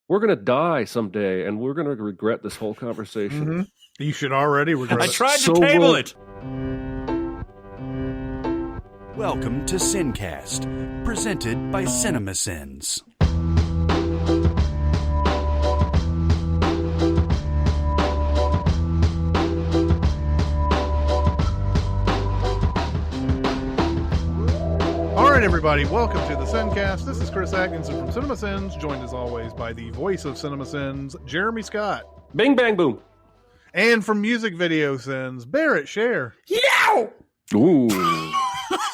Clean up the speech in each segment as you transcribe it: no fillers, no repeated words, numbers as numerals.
We're going to die someday, and we're going to regret this whole conversation. Mm-hmm. You should already regret it. I tried to table it. Welcome to SinCast, presented by Cinemasins. All right, everybody, welcome to the SinCast. This is Chris Atkinson from Cinemasins, joined as always by the voice of Cinemasins, Jeremy Scott. Bing, bang, boom. And from Music Video Sins, Barrett Share. Yow! Ooh.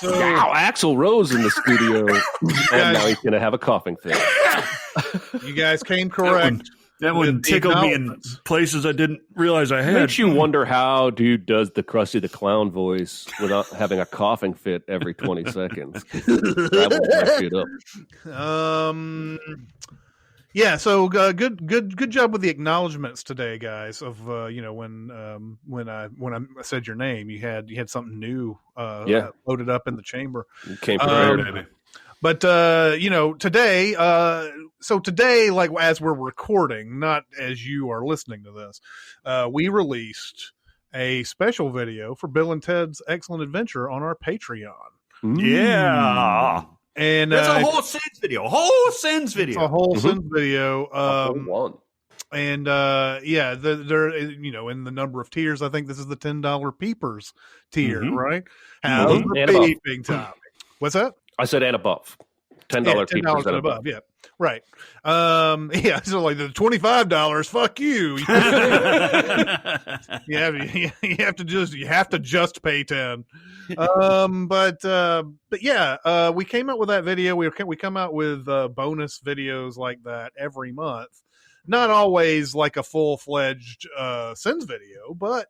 Wow, Axl Rose in the studio. And now he's going to have a coughing fit. You guys came correct. That one tickled me in places I didn't realize I had. Makes you wonder how dude does the Krusty the Clown voice without having a coughing fit every 20 seconds. That will back it up. Yeah, so good job with the acknowledgments today, guys. Of when I said your name, you had something new loaded up in the chamber. You came prepared, baby. But today, today, like as we're recording, not as you are listening to this, we released a special video for Bill and Ted's Excellent Adventure on our Patreon. Yeah. And there's a whole Sins video. It's a whole Sins video. One. And there in the number of tiers, I think this is the $10 peepers tier, right? How's the beeping time? What's that? I said and above. $10 peepers and above. Yeah. Right. So like the $25, fuck you. You have to just pay 10. But we came out with that video. We come out with bonus videos like that every month. Not always like a full-fledged Sins video, but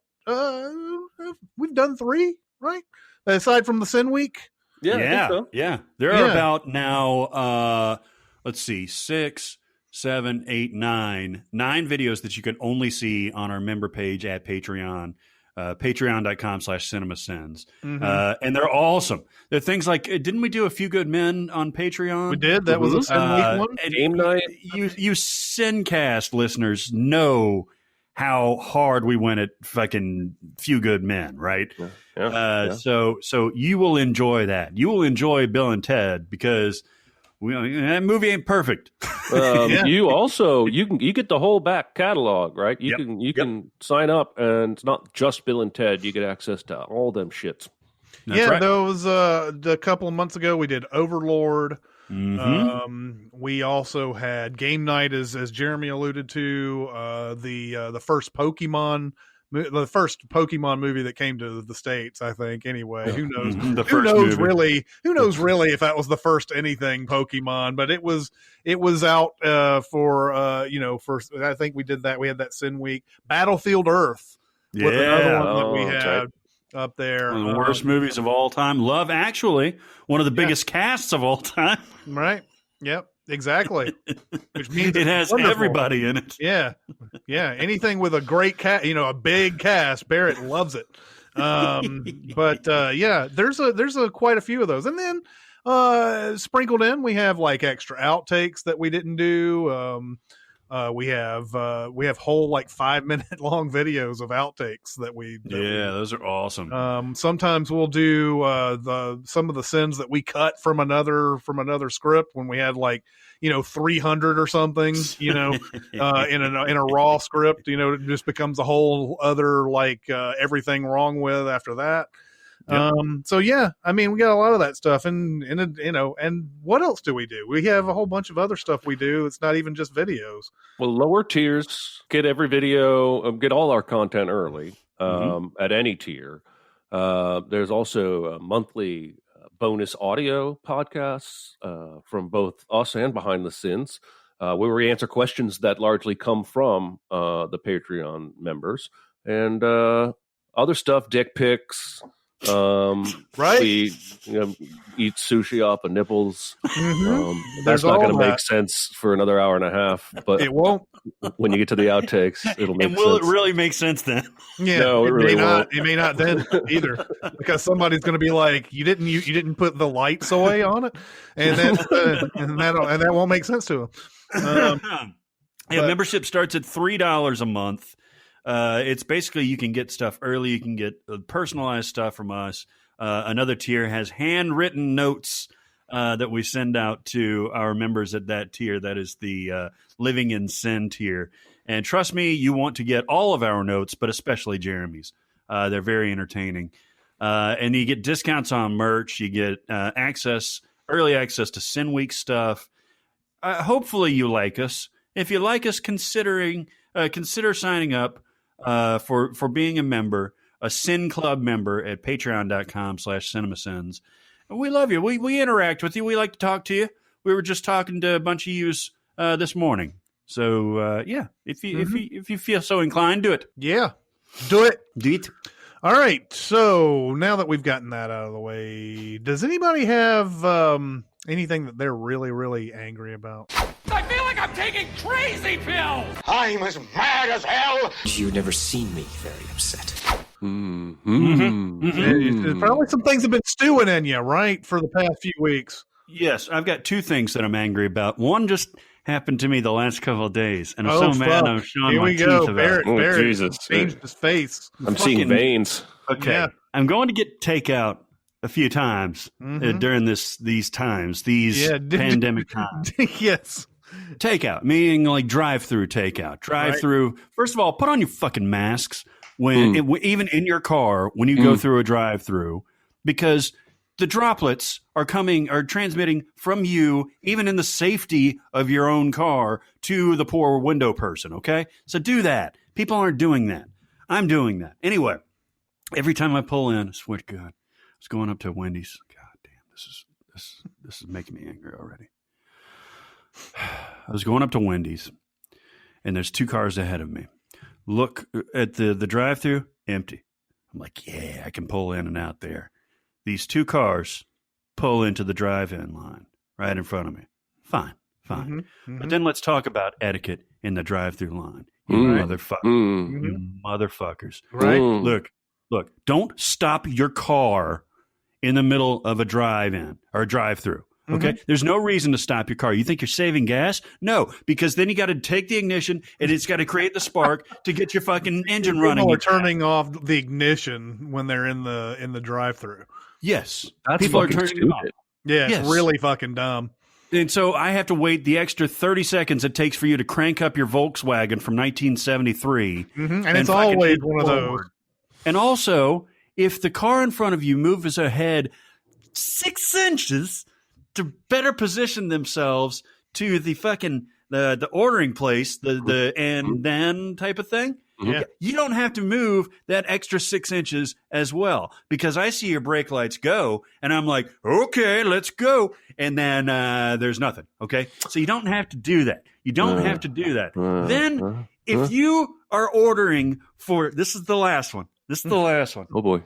we've done 3, right? Aside from the Sin Week. Yeah, I think so. Yeah. There are about now, let's see, 6, 7, 8, 9 videos that you can only see on our member page at Patreon, patreon.com/cinemasins. And they're awesome. They're things like, didn't we do A Few Good Men on Patreon? We did. That was a Sin Week one. Game night. You SinCast listeners know how hard we went at fucking Few Good Men, right? Yeah. So you will enjoy that. You will enjoy Bill and Ted because that movie ain't perfect. You also you get the whole back catalog, right? You can sign up, and it's not just Bill and Ted. You get access to all them shits. That's right. Those a couple of months ago we did Overlord. We also had Game Night, as Jeremy alluded to, the first Pokemon movie that came to the States, I think. Anyway, who knows? Who knows really if that was the first anything Pokemon? But it was out for I think we did that. We had that Sin Week. Battlefield Earth was another one that we had up there. One of the worst movies of all time. Love Actually, one of the biggest casts of all time. Right. Yep. Exactly. Which means it has everybody in it. Yeah. Anything with a great cast, a big cast, Barrett loves it. There's quite a few of those. And then sprinkled in, we have like extra outtakes that we didn't do. We have whole like 5-minute long videos of outtakes that we those are awesome. Sometimes we'll do some of the sins that we cut from another script when we had like 300 or something in a raw script. It just becomes a whole other like everything wrong with after that. Yep. We got a lot of that stuff, and what else do? We have a whole bunch of other stuff we do. It's not even just videos. Well, lower tiers get every video, get all our content early at any tier. There's also monthly bonus audio podcasts from both us and Behind the Sins, where we answer questions that largely come from the Patreon members, and other stuff, dick pics. Right. We eat sushi off of nipples. That's not going to make sense for another hour and a half, but it won't. When you get to the outtakes, it'll make sense. And will it really make sense then? Yeah, no, it really won't. It may not then either, because somebody's going to be like, you didn't put the light soy on it, and then and that won't make sense to them. Yeah, membership starts at $3 a month. It's basically you can get stuff early. You can get personalized stuff from us. Another tier has handwritten notes that we send out to our members at that tier. That is the Living in Sin tier. And trust me, you want to get all of our notes, but especially Jeremy's. They're very entertaining. And you get discounts on merch. You get early access to Sin Week stuff. Hopefully you like us. If you like us, consider signing up for being a member, a Sin Club member at patreon.com/Cinemasins. And we love you. We interact with you. We like to talk to you. We were just talking to a bunch of yous this morning. So if you feel so inclined, do it. Yeah, do it. Do it. All right. So now that we've gotten that out of the way, does anybody have anything that they're really, really angry about? I feel like I'm taking crazy pills! I'm as mad as hell! You've never seen me very upset. There's probably some things have been stewing in you, right, for the past few weeks. Yes, I've got two things that I'm angry about. One just happened to me the last couple of days, and I'm so mad I'm showing my teeth about it. Barrett Jesus. changed his face. I'm seeing veins. Okay. Yeah. I'm going to get takeout a few times during these pandemic times. Yes. Takeout, meaning like drive-through takeout. Drive-through. Right. First of all, put on your fucking masks even in your car when you go through a drive-through, because the droplets are transmitting from you, even in the safety of your own car, to the poor window person, okay? So do that. People aren't doing that. I'm doing that. Anyway, every time I pull in, I swear to God, I was going up to Wendys. God damn, this is making me angry already. I was going up to Wendys, and there's two cars ahead of me. Look at the drive-thru, empty. I'm like, yeah, I can pull in and out there. These two cars pull into the drive-in line right in front of me. Fine. But then let's talk about etiquette in the drive-thru line. You motherfuckers. Right. Look, don't stop your car in the middle of a drive-in or a drive-thru. Okay, there's no reason to stop your car. You think you're saving gas? No, because then you got to take the ignition and it's got to create the spark to get your fucking engine running. People are turning off the ignition when they're in the drive-through. Yes, people are turning it off. Yeah, it's really fucking dumb. And so I have to wait the extra 30 seconds it takes for you to crank up your Volkswagen from 1973. And it's always one of those. And also, if the car in front of you moves ahead 6 inches to better position themselves to the fucking the ordering place, the and then type of thing, you don't have to move that extra 6 inches as well, because I see your brake lights go and I'm like, okay, let's go. And then there's nothing. Okay. So you don't have to do that. You don't have to do that. Then if you are ordering for, this is the last one. Oh boy.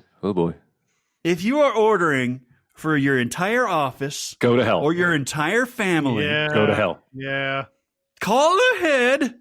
If you are ordering for your entire office, go to hell, or your entire family, go to hell. Yeah. Call ahead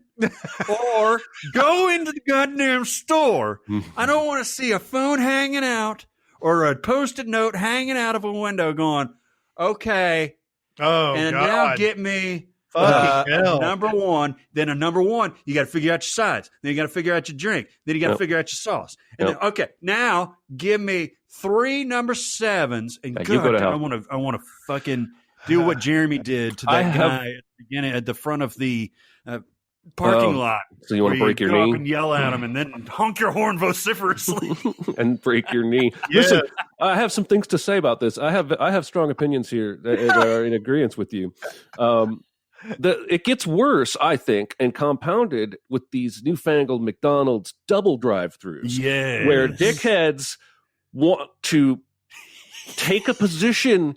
or go into the goddamn store. I don't want to see a phone hanging out or a Post-it note hanging out of a window going, okay. Oh, and God. now get me number one. Then a number one, you got to figure out your sides. Then you got to figure out your drink. Then you got to figure out your sauce. And then, okay, now give me 3 number 7s. And God, I want to fucking do what Jeremy did to that guy at the beginning, at the front of the parking lot. So you want to break your knee and yell at him, and then honk your horn vociferously and break your knee. Yeah. Listen, I have some things to say about this. I have strong opinions here that are in agreement with you. It gets worse, I think, and compounded with these newfangled McDonald's double drive-thrus, where dickheads want to take a position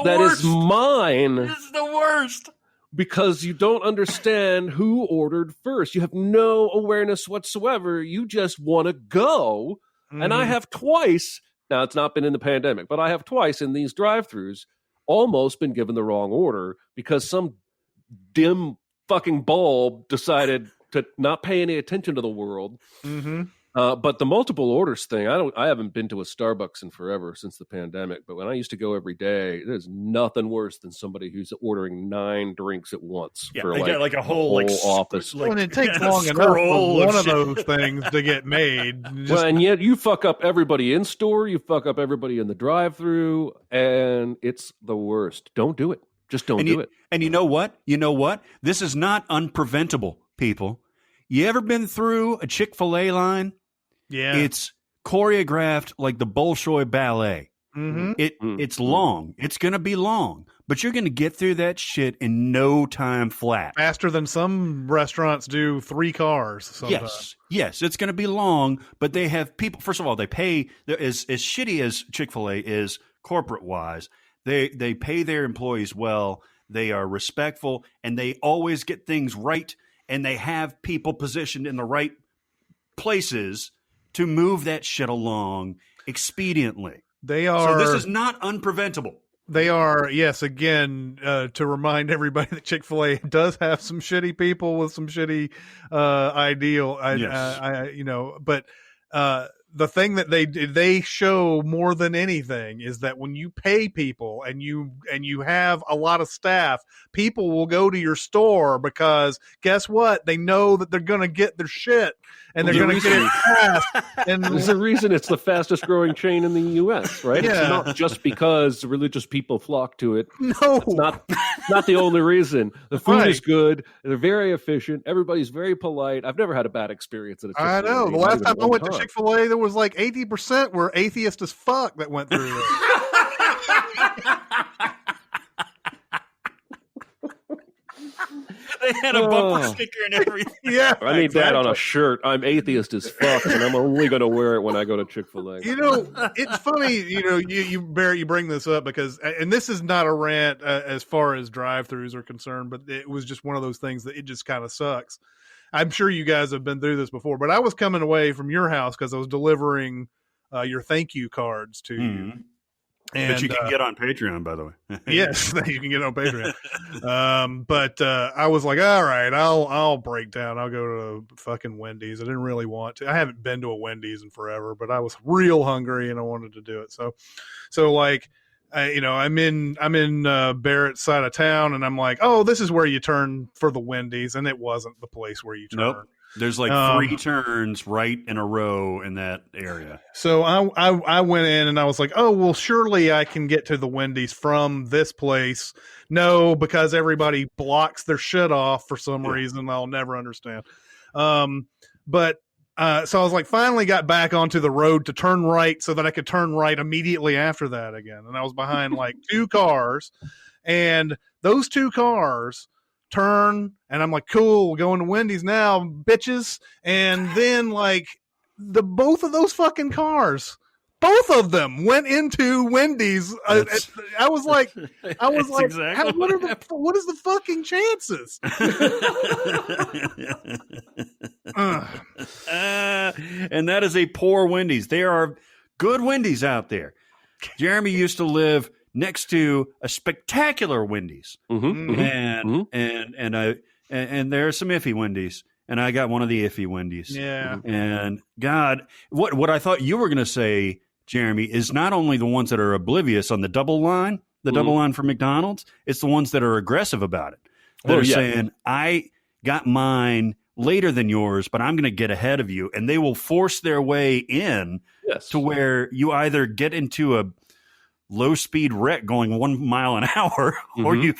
that is mine. This is the worst. Because you don't understand who ordered first. You have no awareness whatsoever. You just want to go. And I have twice, now it's not been in the pandemic, but I have twice in these drive-thrus almost been given the wrong order because some dim fucking bulb decided to not pay any attention to the world. But the multiple orders thing, I haven't been to a Starbucks in forever since the pandemic. But when I used to go every day, there's nothing worse than somebody who's ordering 9 drinks at once for like a whole office. And it takes long enough for one of those things to get made. Well, and yet you fuck up everybody in store, you fuck up everybody in the drive-through, and it's the worst. Don't do it. Just don't do it. And you know what? This is not unpreventable, people. You ever been through a Chick-fil-A line? Yeah. It's choreographed like the Bolshoi Ballet. Mm-hmm. It's long. It's going to be long, but you're going to get through that shit in no time flat. Faster than some restaurants do 3 cars sometimes. Yes, it's going to be long, but they have people. First of all, they pay as shitty as Chick-fil-A is corporate-wise. They pay their employees well. They are respectful, and they always get things right, and they have people positioned in the right places to move that shit along expediently. They are. So this is not unpreventable. They are, yes, again, to remind everybody that Chick-fil-A does have some shitty people with some shitty ideal. But the thing that they show more than anything is that when you pay people and you have a lot of staff, people will go to your store because guess what? They know that they're going to get their shit and they're going to get it fast. And there's a reason it's the fastest growing chain in the U.S., right? Yeah. It's not just because religious people flock to it. No, it's not the only reason. The food is good. They're very efficient. Everybody's very polite. I've never had a bad experience at a Chick-fil-A. I know. The last time I went to Chick-fil-A, there was like 80% were atheist as fuck that went through this. They had a bumper sticker and everything. Yeah, I need that on a shirt. I'm atheist as fuck, and I'm only going to wear it when I go to Chick-fil-A. You know, it's funny. You know, you bring this up because, and this is not a rant as far as drive-thrus are concerned, but it was just one of those things that it just kind of sucks. I'm sure you guys have been through this before, but I was coming away from your house because I was delivering your thank you cards to you. And, that you can get on Patreon, by the way. Yes, that you can get on Patreon. But I was like, all right, I'll break down. I'll go to fucking Wendys. I didn't really want to. I haven't been to a Wendys in forever, but I was real hungry and I wanted to do it. So like, I'm in Barrett's side of town, and I'm like, oh, this is where you turn for the Wendys, and it wasn't the place where you turn. Nope. There's like 3 turns right in a row in that area. So I went in and I was like, oh, well, surely I can get to the Wendys from this place. No, because everybody blocks their shit off for some reason I'll never understand. So I was like, finally got back onto the road to turn right so that I could turn right immediately after that again. And I was behind like 2 cars, and those 2 cars turn, and I'm like, cool, we're going to Wendys now, bitches. And then like both of those fucking cars, both of them went into Wendys. I was like, exactly what is the fucking chances? And that is a poor Wendys. There are good Wendys out there. Jeremy used to live next to a spectacular Wendys, and there are some iffy Wendys, and I got one of the iffy Wendys. Yeah. And God, what I thought you were going to say, Jeremy, is not only the ones that are oblivious on the double line, double line for McDonald's, it's the ones that are aggressive about it. They're saying, I got mine later than yours, but I'm going to get ahead of you, and they will force their way in to where you either get into a low-speed wreck going 1 mile an hour, or you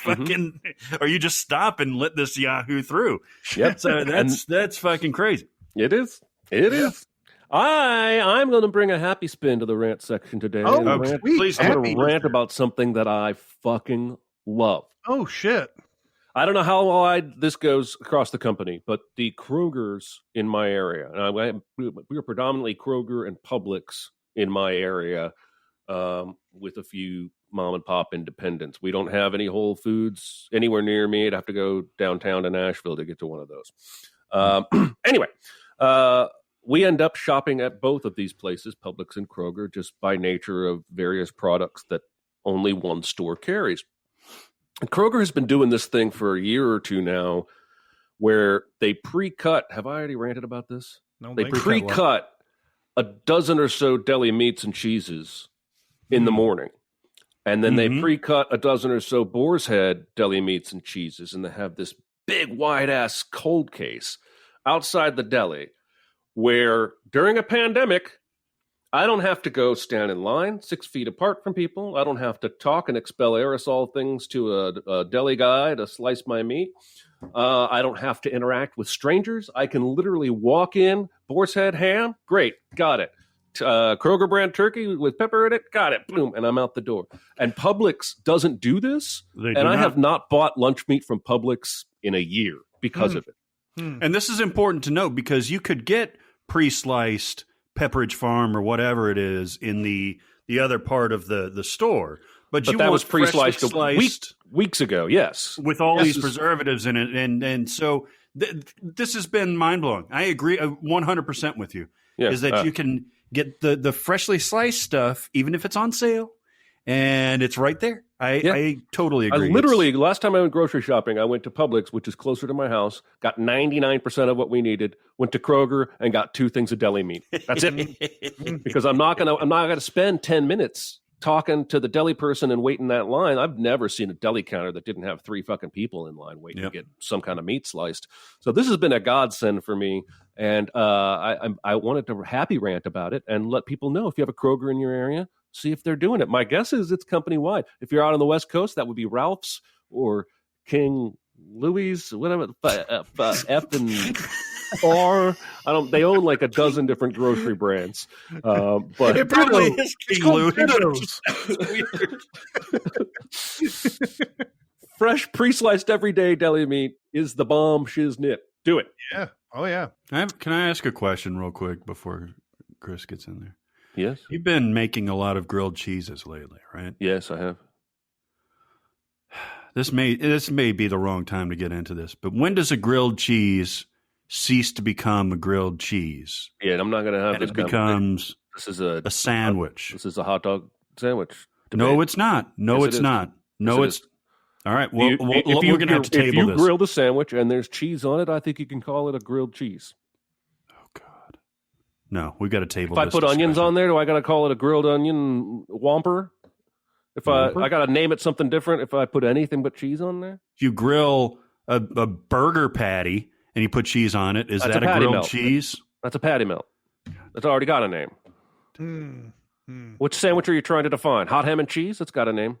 or you just stop and let this Yahoo through. Yep. So that's fucking crazy. It is. I'm going to bring a happy spin to the rant section today. Oh, please. I'm going to rant about something that I fucking love. Oh, shit. I don't know how wide this goes across the company, but the Krogers in my area, and we are predominantly Kroger and Publix in my area, with a few mom and pop independents. We don't have any Whole Foods anywhere near me. I'd have to go downtown to Nashville to get to one of those. Anyway, we end up shopping at both of these places, Publix and Kroger, just by nature of various products that only one store carries. And Kroger has been doing this thing for a year or two now, where they pre-cut. Have I already ranted about this? No, they pre-cut a dozen or so deli meats and cheeses in the morning. And then they pre-cut a dozen or so boar's head deli meats and cheeses, and they have this big wide-ass cold case outside the deli where during a pandemic, I don't have to go stand in line 6 feet apart from people. I don't have to talk and expel aerosol things to a deli guy to slice my meat. I don't have to interact with strangers. I can literally walk in, boar's head ham, great, got it. Kroger brand turkey with pepper in it, got it, boom, and I'm out the door. And Publix doesn't do this, I have not bought lunch meat from Publix in a year because of it. And this is important to note because you could get pre-sliced Pepperidge Farm or whatever it is in the other part of the store. But you that want was pre-sliced weeks ago, yes. With all these preservatives in it. And so this has been mind-blowing. I agree 100% with you, is that you can get the freshly sliced stuff, even if it's on sale, and it's right there. I totally agree. Last time I went grocery shopping, I went to Publix, which is closer to my house, got 99% of what we needed, went to Kroger and got 2 things of deli meat. That's it. Because I'm not gonna spend 10 minutes talking to the deli person and waiting that line. I've never seen a deli counter that didn't have 3 fucking people in line waiting to get some kind of meat sliced. So this has been a godsend for me. And I wanted to happy rant about it and let people know if you have a Kroger in your area, see if they're doing it. My guess is it's company-wide. If you're out on the West Coast, that would be Ralph's or King Louis, whatever, F and R. They own like a dozen different grocery brands. But it probably is King Louis. Fresh, pre-sliced everyday deli meat is the bomb shiznit. Do it. Yeah. Oh, yeah. Can I ask a question real quick before Chris gets in there? Yes. You've been making a lot of grilled cheeses lately, right? Yes, I have. This may be the wrong time to get into this, but when does a grilled cheese cease to become a grilled cheese? Yeah, and I'm not going to have and this. It becomes this is a sandwich. This is a hot dog sandwich. No, it's not. No, it's not. No, it's. All right. Well, we're going to have to table this. If you grill the sandwich and there's cheese on it, I think you can call it a grilled cheese. No, we've got to table this. If I put onions on there, do I got to call it a grilled onion whomper? If I got to name it something different if I put anything but cheese on there? If you grill a burger patty and you put cheese on it, is that a grilled melt. Cheese? That's a patty melt. That's already got a name. Which sandwich are you trying to define? Hot ham and cheese? It's got a name.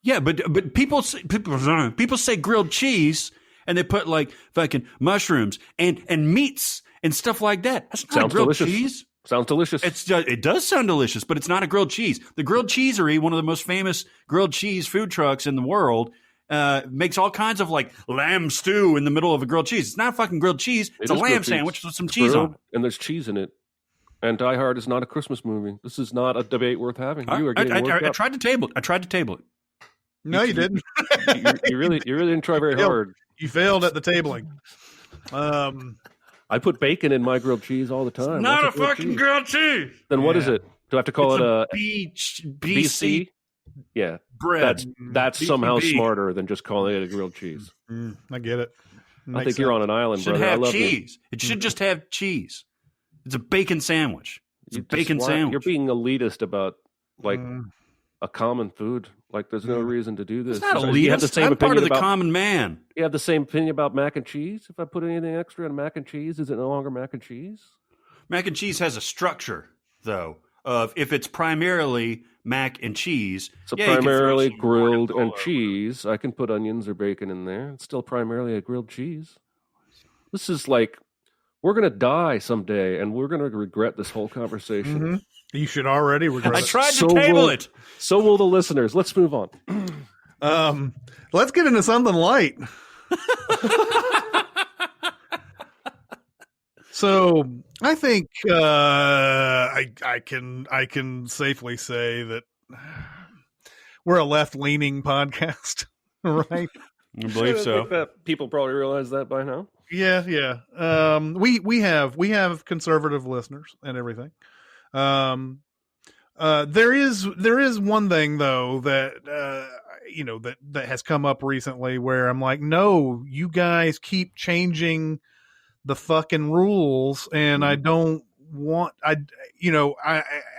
Yeah, but people say grilled cheese and they put like fucking mushrooms and meats and stuff like that. That's not grilled cheese. Sounds delicious. It does sound delicious, but it's not a grilled cheese. The Grilled Cheesery, one of the most famous grilled cheese food trucks in the world, makes all kinds of like lamb stew in the middle of a grilled cheese. It's not fucking grilled cheese. It's a lamb sandwich with some cheese on it. And there's cheese in it. And Die Hard is not a Christmas movie. This is not a debate worth having. You are getting worked up. I tried to table it. No, you didn't. you really didn't try very hard. You failed at the tabling. I put bacon in my grilled cheese all the time. It's not a fucking grilled cheese. Then what is it? Do I have to call it a BC? Yeah, bread. That's BCB. Somehow smarter than just calling it a grilled cheese. I get it. I think you're on an island, brother. Should have I love cheese. It should just have cheese. It's a bacon sandwich. It's a bacon sandwich. You're being elitist about like a common food. Like there's no reason to do this. It's not elitist. You have the same part of the common man. You have the same opinion about mac and cheese? If I put anything extra in mac and cheese, is it no longer mac and cheese? Mac and cheese has a structure, though, of if it's primarily mac and cheese. So primarily grilled and cheese. I can put onions or bacon in there. It's still primarily a grilled cheese. This is like, we're going to die someday, and we're going to regret this whole conversation. You should already regret it. I tried to table it. So will the listeners. Let's move on. Let's get into something light. So I think I can safely say that we're a left-leaning podcast, right? I believe so. I think that people probably realize that by now. Yeah. We have conservative listeners and everything. There is one thing though that that has come up recently where I'm like, no, you guys keep changing the fucking rules, and I don't want, and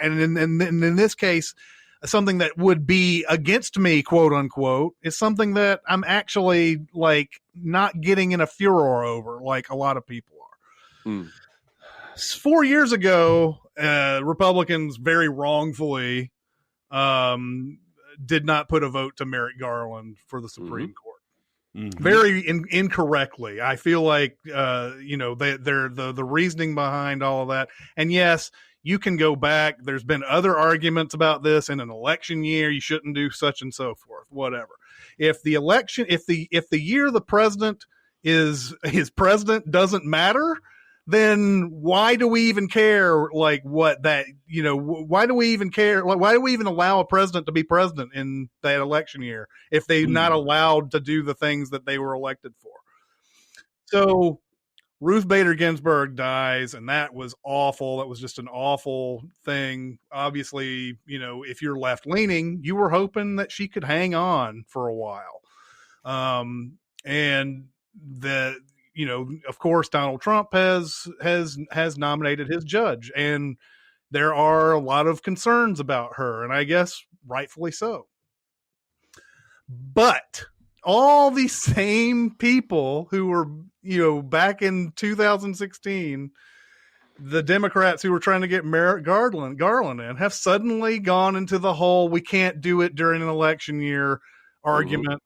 in this case, something that would be against me, quote unquote, is something that I'm actually like not getting in a furor over like a lot of people are. 4 years ago, Republicans very wrongfully did not put a vote to Merrick Garland for the Supreme Court. Very incorrectly. I feel like, they're the reasoning behind all of that. And yes, you can go back. There's been other arguments about this in an election year. You shouldn't do such and so forth, whatever. If the election, if the year the president is his president doesn't matter, then why do we even care? Like what that, why do we even care? Like, why do we even allow a president to be president in that election year if they're not allowed to do the things that they were elected for? So Ruth Bader Ginsburg dies, and that was awful. That was just an awful thing. Obviously, if you're left leaning, you were hoping that she could hang on for a while. And the, of course, Donald Trump has nominated his judge, and there are a lot of concerns about her, and I guess rightfully so. But all these same people who were, back in 2016, the Democrats who were trying to get Merrick Garland in, have suddenly gone into the whole "we can't do it during an election year" argument.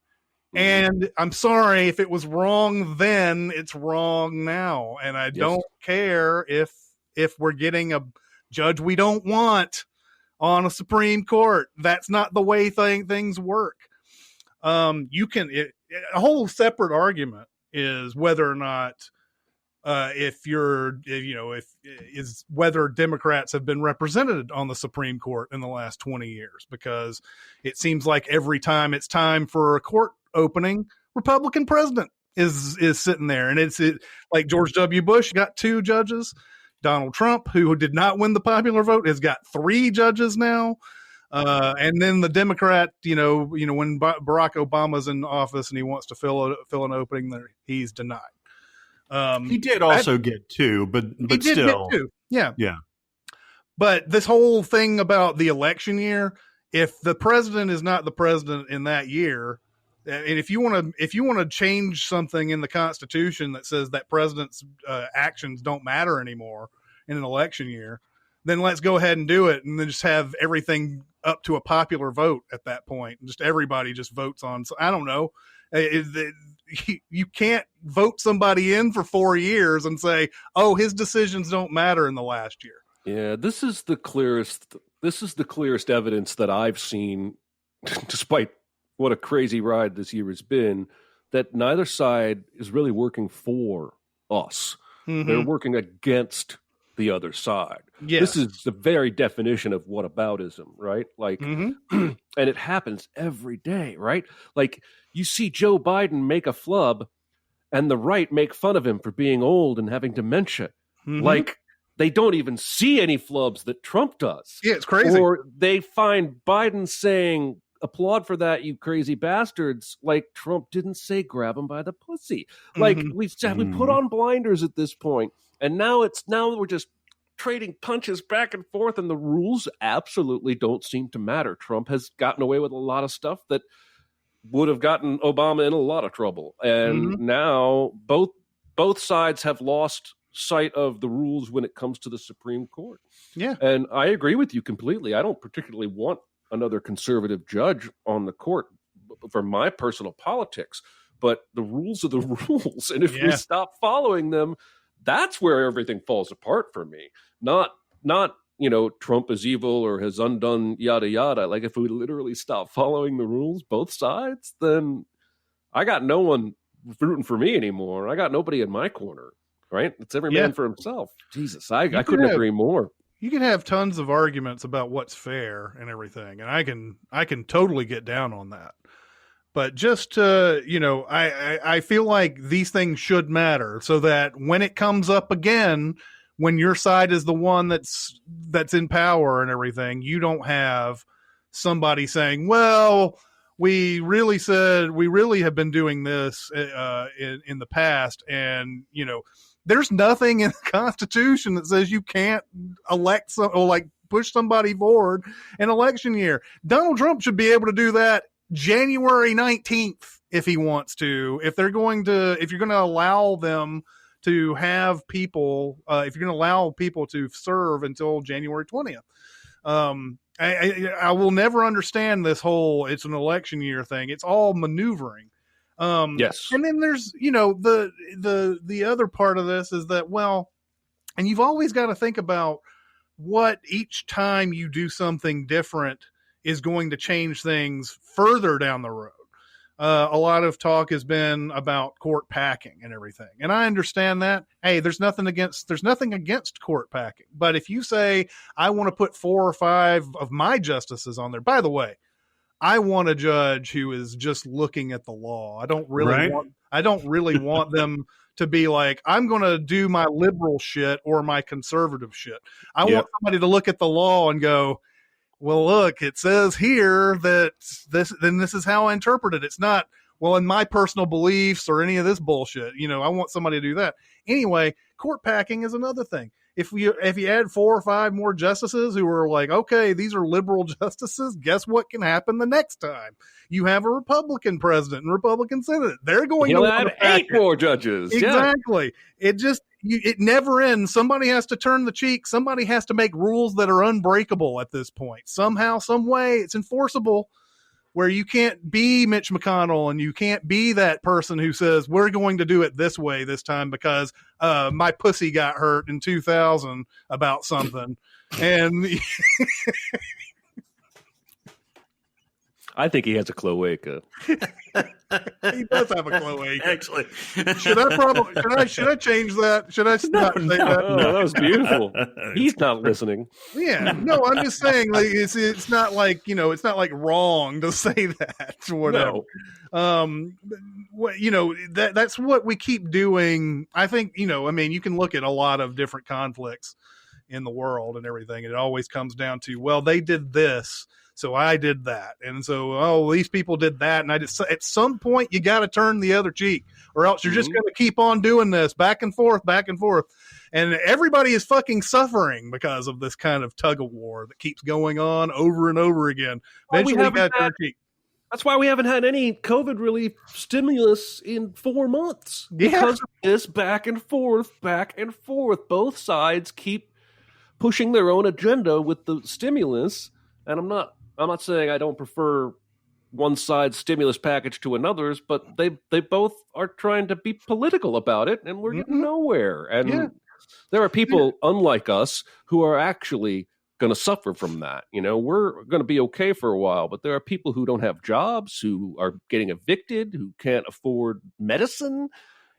And I'm sorry, if it was wrong then, it's wrong now. And I don't care if we're getting a judge we don't want on a Supreme Court. That's not the way things work. A whole separate argument is whether or not whether Democrats have been represented on the Supreme Court in the last 20 years, because it seems like every time it's time for a court opening, Republican president is sitting there, and it's like George W. Bush got 2 judges. Donald Trump, who did not win the popular vote, has got 3 judges now. And then the Democrat, when Barack Obama's in office and he wants to fill an opening there, he's denied. He did also get 2, but he still. Did get 2. Yeah. But this whole thing about the election year, if the president is not the president in that year, and if you want to change something in the Constitution that says that president's actions don't matter anymore in an election year, then let's go ahead and do it, and then just have everything up to a popular vote at that point. Just everybody just votes on. So I don't know. You can't vote somebody in for 4 years and say, "Oh, his decisions don't matter in the last year." Yeah, this is the clearest evidence that I've seen, despite what a crazy ride this year has been, that neither side is really working for us. They're working against the other side. This is the very definition of whataboutism, right? Like, and it happens every day, right? Like, you see Joe Biden make a flub and the right make fun of him for being old and having dementia. Like, they don't even see any flubs that Trump does. Yeah, it's crazy. Or they find Biden saying, "Applaud for that, you crazy bastards," like Trump didn't say grab him by the pussy. Like, we put on blinders at this point, and now we're just trading punches back and forth, and the rules absolutely don't seem to matter. Trump has gotten away with a lot of stuff that would have gotten Obama in a lot of trouble, and now both sides have lost sight of the rules when it comes to the Supreme Court. Yeah, and I agree with you completely. I don't particularly want another conservative judge on the court for my personal politics, but the rules are the rules, and if we stop following them, that's where everything falls apart for me. Not Trump is evil or has undone yada yada. Like, if we literally stop following the rules, both sides, then I got no one rooting for me anymore. I got nobody in my corner, right? It's every man for himself. Jesus, I couldn't agree more. You can have tons of arguments about what's fair and everything, and I can totally get down on that. But just I feel like these things should matter, so that when it comes up again, when your side is the one that's in power and everything, you don't have somebody saying, "Well, we really have been doing this in the past, and there's nothing in the Constitution that says you can't elect push somebody forward an election year. Donald Trump should be able to do that January 19th if he wants to. If you're going to allow them to have people, if you're going to allow people to serve until January 20th. I will never understand this whole it's an election year thing. It's all maneuvering. Yes. And then there's, the other part of this is that, and you've always got to think about what each time you do something different is going to change things further down the road. A lot of talk has been about court packing and everything. And I understand that. Hey, there's nothing against court packing. But if you say, I want to put 4 or 5 of my justices on there, by the way, I want a judge who is just looking at the law. I don't really want them to be like, I'm going to do my liberal shit or my conservative shit. I want somebody to look at the law and go, well, look, it says here that this is how I interpret it. It's not, well, in my personal beliefs or any of this bullshit. I want somebody to do that. Anyway, court packing is another thing. If you add 4 or 5 more justices who are like, okay, these are liberal justices, guess what can happen the next time? You have a Republican president and Republican Senate. They're going to add 8 more judges. Exactly. Yeah. It never ends. Somebody has to turn the cheek. Somebody has to make rules that are unbreakable at this point. Somehow, some way, it's enforceable, where you can't be Mitch McConnell and you can't be that person who says, we're going to do it this way this time because my pussy got hurt in 2000 about something. And I think he has a cloaca. He does have a cloaca. Actually, should I change that? Should I not say that? No, that was beautiful. He's not listening. Yeah, no, I'm just saying, like, it's not like, it's not like wrong to say that or whatever. No. That's what we keep doing. I think, you can look at a lot of different conflicts in the world and everything, and it always comes down to, well, they did this, so I did that. And so, these people did that. And at some point you got to turn the other cheek, or else you're just going to keep on doing this back and forth. And everybody is fucking suffering because of this kind of tug of war that keeps going on over and over again. Eventually you got to turn the cheek. That's why we haven't had any COVID relief stimulus in 4 months. Because of this back and forth. Both sides keep pushing their own agenda with the stimulus. And I'm not saying I don't prefer one side's stimulus package to another's, but they both are trying to be political about it, and we're getting nowhere. And there are people unlike us who are actually going to suffer from that. We're going to be okay for a while, but there are people who don't have jobs, who are getting evicted, who can't afford medicine.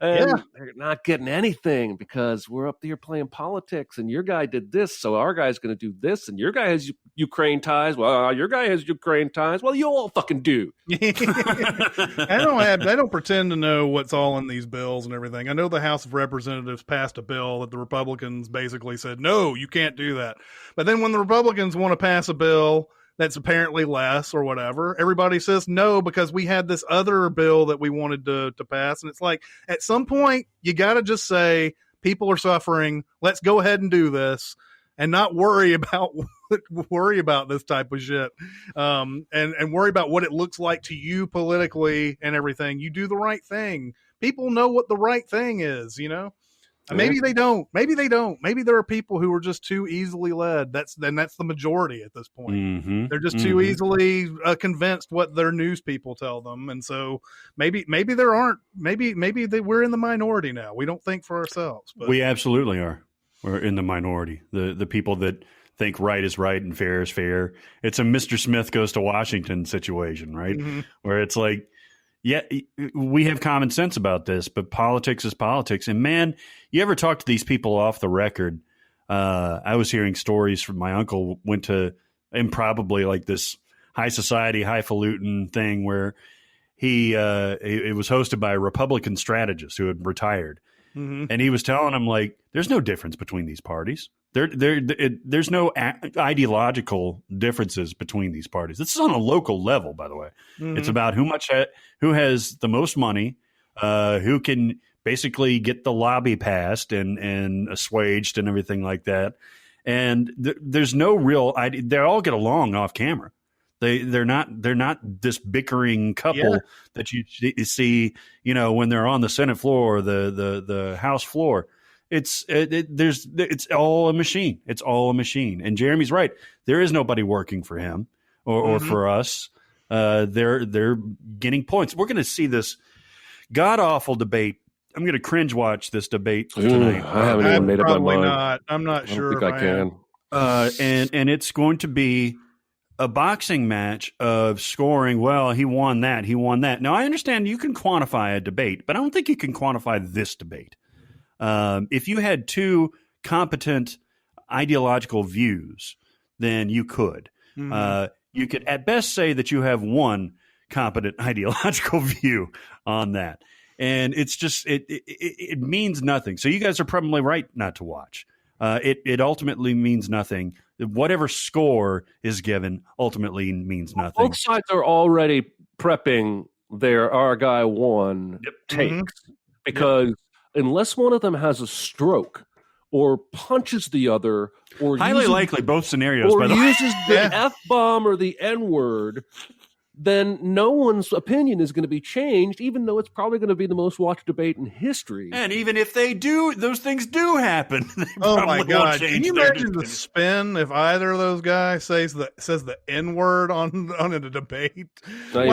And they're not getting anything because we're up there playing politics, and your guy did this, so our guy's going to do this, and your guy has Ukraine ties. Well, your guy has Ukraine ties. Well, you all fucking do. I don't pretend to know what's all in these bills and everything. I know the House of Representatives passed a bill that the Republicans basically said, no, you can't do that. But then when the Republicans want to pass a bill that's apparently less or whatever, everybody says no because we had this other bill that we wanted to pass. And it's like, at some point you got to just say, people are suffering, let's go ahead and do this and not worry about this type of shit, and worry about what it looks like to you politically and everything. You do the right thing. People know what the right thing is, Maybe they don't. Maybe there are people who are just too easily led. That's the majority at this point. Mm-hmm. They're just too easily convinced what their news people tell them, and so maybe there aren't. Maybe we're in the minority now. We don't think for ourselves. But. We absolutely are. We're in the minority. The people that think right is right and fair is fair. It's a Mr. Smith goes to Washington situation, right? Mm-hmm. Where it's like, yeah, we have common sense about this, but politics is politics. And man, you ever talk to these people off the record? I was hearing stories from my uncle went to improbably like this high society, highfalutin thing where it was hosted by a Republican strategist who had retired. Mm-hmm. And he was telling him, like, there's no difference between these parties. There's no ideological differences between these parties. This is on a local level, by the way. Mm-hmm. It's about who has the most money, who can basically get the lobby passed and assuaged and everything like that. And there's no real idea. They all get along off camera. They're not this bickering couple that you see, when they're on the Senate floor or the House floor. It's all a machine. It's all a machine. And Jeremy's right. There is nobody working for him or for us. They're getting points. We're going to see this god awful debate. I'm going to cringe watch this debate tonight. I haven't even made up my mind. Not. I'm not sure. I think I can. And it's going to be a boxing match of scoring. Well, he won that. He won that. Now, I understand you can quantify a debate, but I don't think you can quantify this debate. If you had two competent ideological views, then you could. Mm-hmm. You could at best say that you have one competent ideological view on that. And it's just it means nothing. So you guys are probably right not to watch. It ultimately means nothing. Whatever score is given ultimately means nothing. Both sides are already prepping their "our guy won" takes because unless one of them has a stroke or punches the other, or highly likely both scenarios, or uses the F-bomb or the N-word, then no one's opinion is going to be changed, even though it's probably going to be the most watched debate in history. And even if they do, those things do happen. Oh my God! Can you imagine the spin if either of those guys says the N-word on a debate? The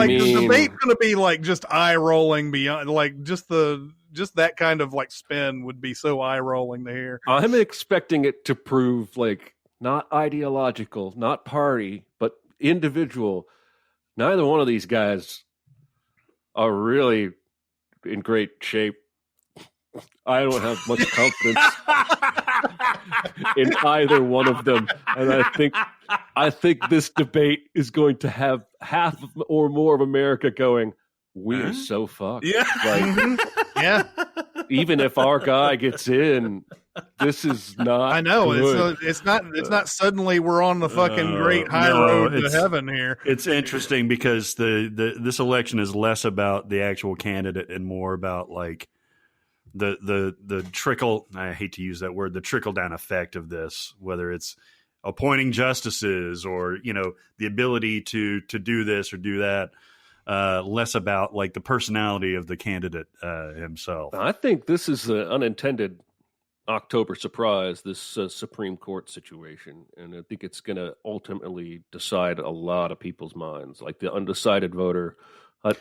debate's going to be like just eye rolling beyond, like just that kind of like spin would be so eye rolling to hear. I'm expecting it to prove like not ideological, not party, but individual. Neither one of these guys are really in great shape. I don't have much confidence in either one of them. And I think this debate is going to have half or more of America going, we are so fucked. Yeah. Yeah. Even if our guy gets in, this is not. I know good. It's not suddenly we're on the fucking great high road to heaven here. It's interesting because this election is less about the actual candidate and more about like the trickle. I hate to use that word, the trickle down effect of this, whether it's appointing justices or the ability to do this or do that. Less about like the personality of the candidate himself. I think this is an unintended October surprise, this Supreme Court situation. And I think it's going to ultimately decide a lot of people's minds, like the undecided voter. I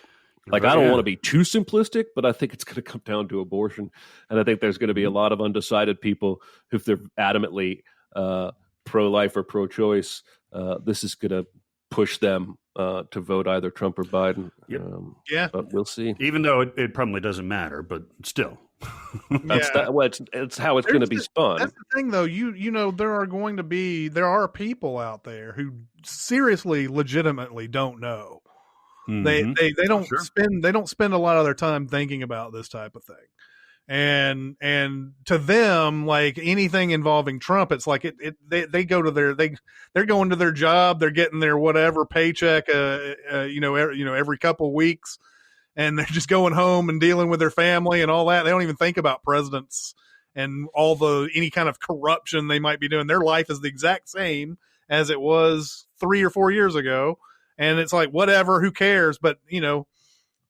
don't want to be too simplistic, but I think it's going to come down to abortion. And I think there's going to be a lot of undecided people, if they're adamantly pro-life or pro-choice, this is going to push them to vote either Trump or Biden. Yep. But we'll see. Even though it probably doesn't matter, but still. It's how it's going to be spun. That's the thing, though. There are people out there who seriously, legitimately don't know. Mm-hmm. They don't spend a lot of their time thinking about this type of thing. And to them, like anything involving Trump, it's like they go to they're going to their job, they're getting their whatever paycheck, every couple of weeks, and they're just going home and dealing with their family and all that. They don't even think about presidents and any kind of corruption they might be doing. Their life is the exact same as it was 3 or 4 years ago, and it's like whatever, who cares? But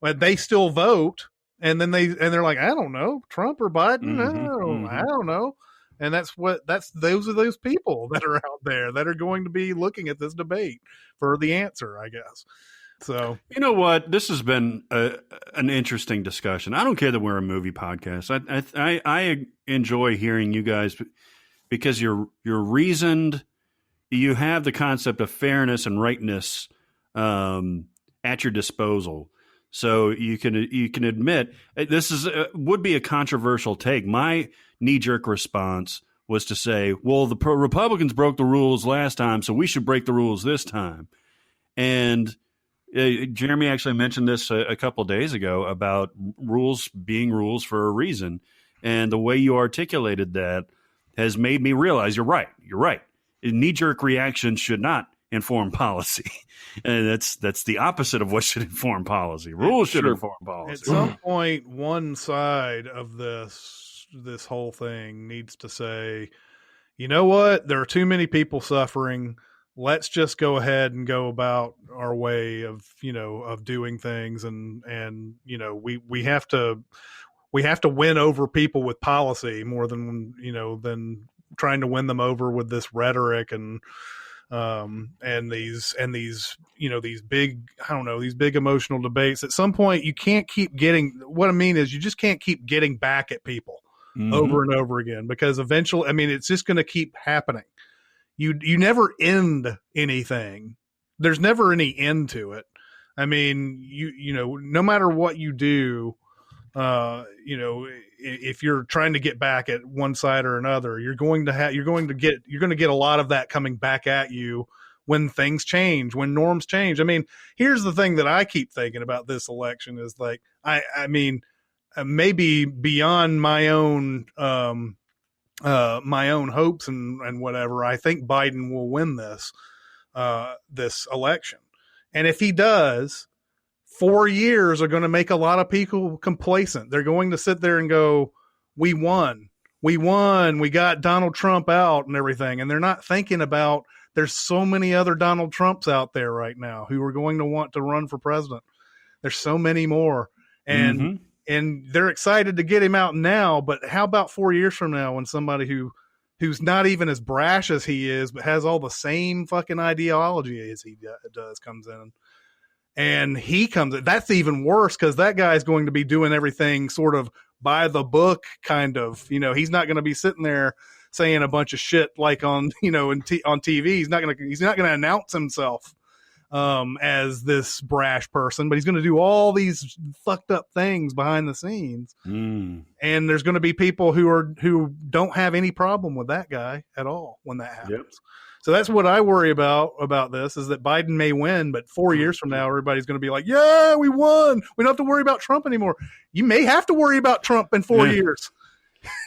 but they still vote. And then they're like, I don't know, Trump or Biden. I don't know. And those are those people that are out there that are going to be looking at this debate for the answer, I guess. So, you know what? This has been an interesting discussion. I don't care that we're a movie podcast. I enjoy hearing you guys because you're reasoned. You have the concept of fairness and rightness at your disposal. So you can admit this would be a controversial take. My knee-jerk response was to say, well, the Republicans broke the rules last time, so we should break the rules this time. And Jeremy actually mentioned this a couple of days ago about rules being rules for a reason. And the way you articulated that has made me realize you're right. You're right. Knee-jerk reactions should not inform policy. And that's the opposite of what should inform policy. Rules should inform policy. At some point, one side of this whole thing needs to say, you know what? There are too many people suffering. Let's just go ahead and go about our way of doing things. And we have to win over people with policy more than trying to win them over with this rhetoric and these big, these big emotional debates. At some point you can't keep getting, what I mean is you just can't keep getting back at people over and over again, because eventually, it's just going to keep happening. You never end anything. There's never any end to it. No matter what you do, if you're trying to get back at one side or another, you're going to get a lot of that coming back at you when things change, when norms change. Here's the thing that I keep thinking about this election is like, maybe beyond my own hopes and whatever, I think Biden will win this election. And if he does, 4 years are going to make a lot of people complacent. They're going to sit there and go, we won, we got Donald Trump out and everything. And they're not thinking about, there's so many other Donald Trumps out there right now who are going to want to run for president. There's so many more. And they're excited to get him out now, but how about 4 years from now when somebody who's not even as brash as he is, but has all the same fucking ideology as he does comes in? And he comes, that's even worse, because that guy's going to be doing everything sort of by the book, kind of. He's not going to be sitting there saying a bunch of shit like on TV. He's not going to announce himself as this brash person, but he's going to do all these fucked up things behind the scenes. And there's going to be people who don't have any problem with that guy at all when that happens. Yep. So that's what I worry about this, is that Biden may win, but 4 years from now, everybody's going to be like, yeah, we won. We don't have to worry about Trump anymore. You may have to worry about Trump in 4 years.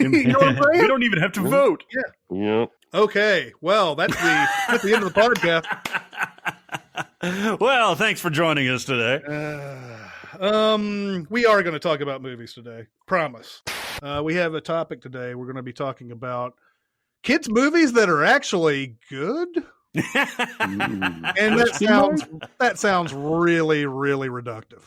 You know what I'm saying? We don't even have to vote. Yeah. Okay. Well, that's the end of the podcast. Well, thanks for joining us today. We are going to talk about movies today. Promise. We have a topic today. We're going to be talking about kids' movies that are actually good. And that sounds really, really reductive.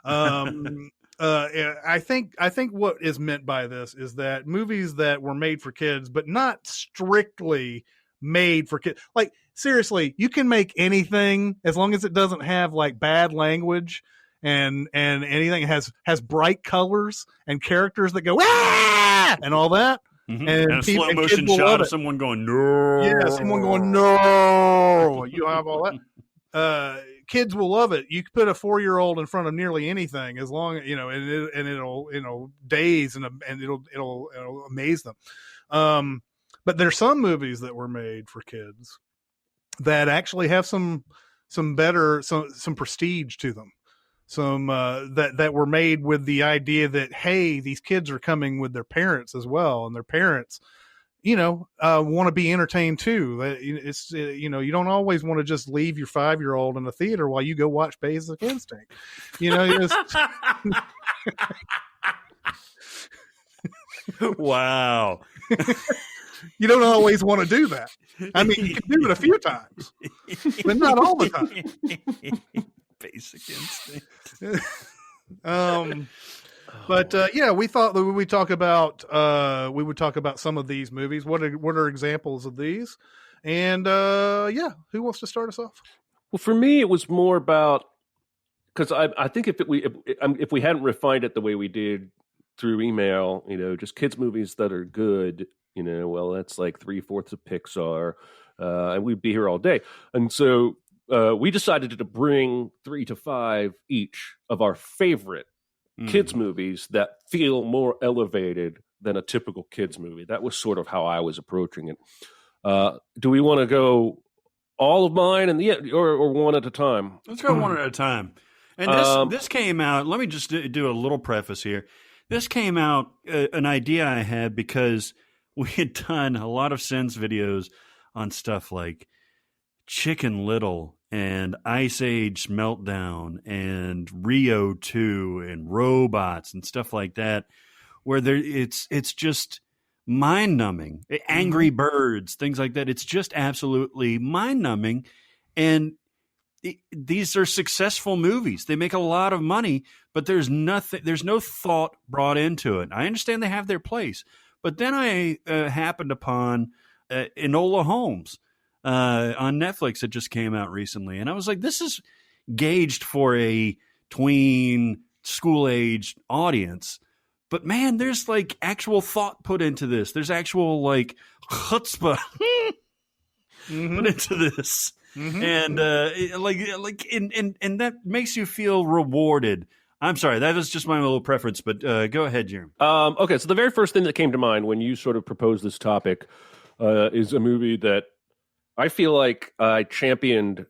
I think what is meant by this is that movies that were made for kids, but not strictly made for kids. Like, seriously, you can make anything as long as it doesn't have like bad language and anything has bright colors and characters that go ah! and all that. And a slow motion shot of someone going no. Yeah, someone going no. You have all that. Kids will love it. You can put a 4-year-old in front of nearly anything, as long and it'll daze and it'll amaze them. But there's some movies that were made for kids that actually have some prestige to them. Some that were made with the idea that, hey, these kids are coming with their parents as well, and their parents, want to be entertained too. It's you don't always want to just leave your 5-year-old in the theater while you go watch Basic Instinct. Wow. You don't always want to do that. You can do it a few times, but not all the time. Basic Instinct. We thought that we would talk about some of these movies. What are examples of these? And who wants to start us off? Well, for me, it was more about, because I think if we hadn't refined it the way we did through email, just kids movies that are good, well, that's like 3/4 of Pixar, and we'd be here all day. And so we decided to bring 3 to 5 each of our favorite kids movies that feel more elevated than a typical kids movie. That was sort of how I was approaching it. Do we want to go all of mine or one at a time? Let's go one at a time. And this came out, let me just do a little preface here. This came out, an idea I had because we had done a lot of Sins videos on stuff like Chicken Little and Ice Age Meltdown and Rio 2 and robots and stuff like that, where it's just mind-numbing. Angry Birds, things like that. It's just absolutely mind-numbing. And these are successful movies. They make a lot of money, but there's no thought brought into it. I understand they have their place. But then I happened upon Enola Holmes on Netflix. It just came out recently. And I was like, this is gauged for a tween school-aged audience. But man, there's like actual thought put into this. There's actual like chutzpah put into this. And and that makes you feel rewarded. I'm sorry, that was just my little preference, but go ahead, Jeremy. Okay, so the very first thing that came to mind when you sort of proposed this topic is a movie that I feel like I championed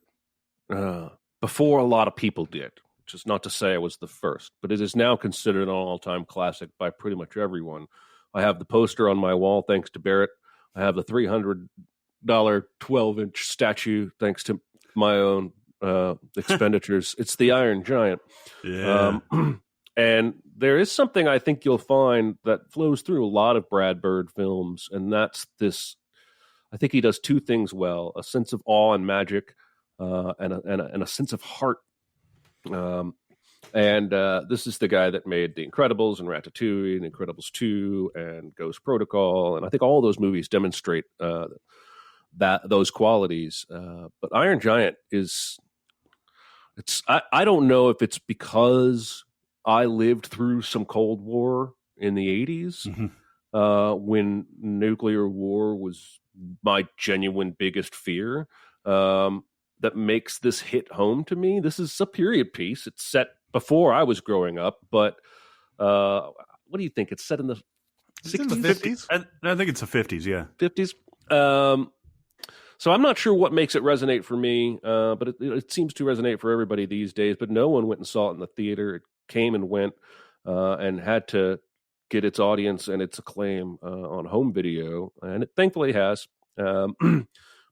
before a lot of people did, which is not to say I was the first, but it is now considered an all-time classic by pretty much everyone. I have the poster on my wall, thanks to Barrett. I have the $300 12-inch statue, thanks to my own expenditures. It's the Iron Giant. Yeah. And there is something I think you'll find that flows through a lot of Brad Bird films, and that's this. I think he does two things well: a sense of awe and magic, and a sense of heart. This is the guy that made The Incredibles and Ratatouille and Incredibles 2 and Ghost Protocol, and I think all those movies demonstrate those qualities. But Iron Giant is. I don't know if it's because I lived through some Cold War in the 80s when nuclear war was my genuine biggest fear, that makes this hit home to me. This is a period piece. It's set before I was growing up, but what do you think? It's set in the 60s? In the 50s? I think it's the 50s, yeah. 50s? So I'm not sure what makes it resonate for me, but it seems to resonate for everybody these days. But no one went and saw it in the theater. It came and went and had to get its audience and its acclaim on home video, and it thankfully has. But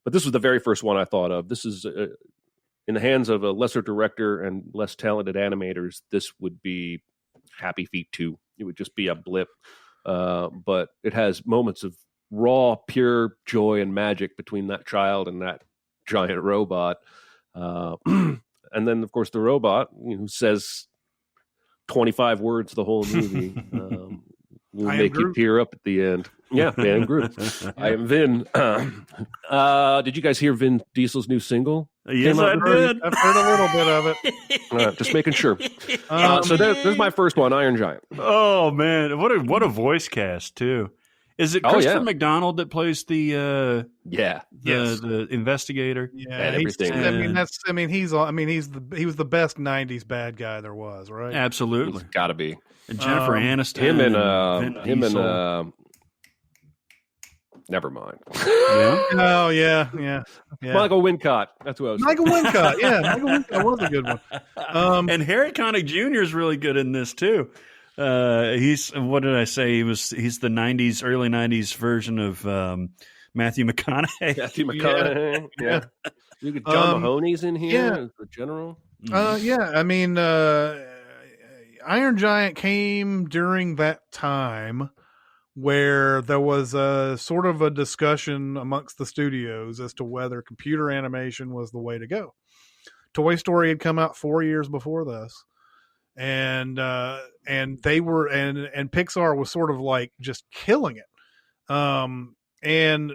this was the very first one I thought of. This is in the hands of a lesser director and less talented animators. This would be Happy Feet 2. It would just be a blip, but it has moments of raw, pure joy and magic between that child and that giant robot. And then, of course, the robot, who says 25 words the whole movie, will make you tear up at the end. Yeah, man, Groot. I am Vin. Did you guys hear Vin Diesel's new single? Yes, I did. I've heard a little bit of it. Just making sure. So there's my first one, Iron Giant. Oh, man. What a voice cast, too. Is it Christopher McDonald that plays the the investigator? Yeah, and everything. He was the best '90s bad guy there was, right? Absolutely, got to be. And Jennifer Aniston, him and never mind. Yeah. Oh yeah. Michael Wincott. That's who I was. Michael Wincott. Yeah, Michael Wincott was a good one. And Harry Connick Jr. is really good in this too. He's what did I say? He's the early '90s version of Matthew McConaughey. Matthew McConaughey. Yeah. You get John Mahoney's in here as the general. I mean, Iron Giant came during that time where there was a sort of a discussion amongst the studios as to whether computer animation was the way to go. Toy Story had come out 4 years before this. And they were and Pixar was sort of like just killing it, and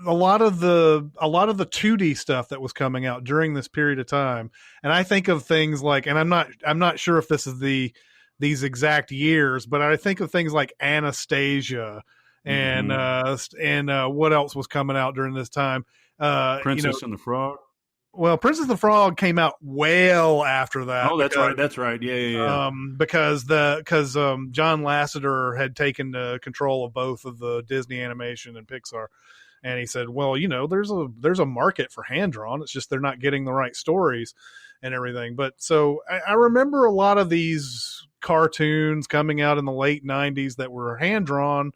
a lot of the 2D stuff that was coming out during this period of time. And I think of things like, and I'm not sure if this is these exact years, but I think of things like Anastasia and what else was coming out during this time? Princess and the Frog. Well, Princess and the Frog came out well after that. Oh, that's right. Yeah. Because John Lasseter had taken control of both of the Disney Animation and Pixar, and he said, "Well, there's a market for hand drawn. It's just they're not getting the right stories and everything." But so I remember a lot of these cartoons coming out in the late '90s that were hand drawn